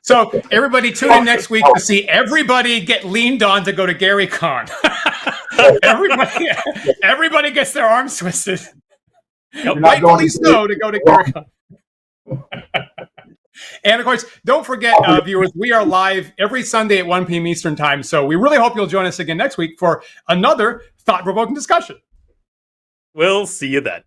So everybody tune in next week to see everybody get leaned on to go to GaryCon. everybody gets their arms twisted. Rightfully so to go to GaryCon. And of course, don't forget, viewers, we are live every Sunday at 1 p.m. Eastern Time. So we really hope you'll join us again next week for another thought-provoking discussion. We'll see you then.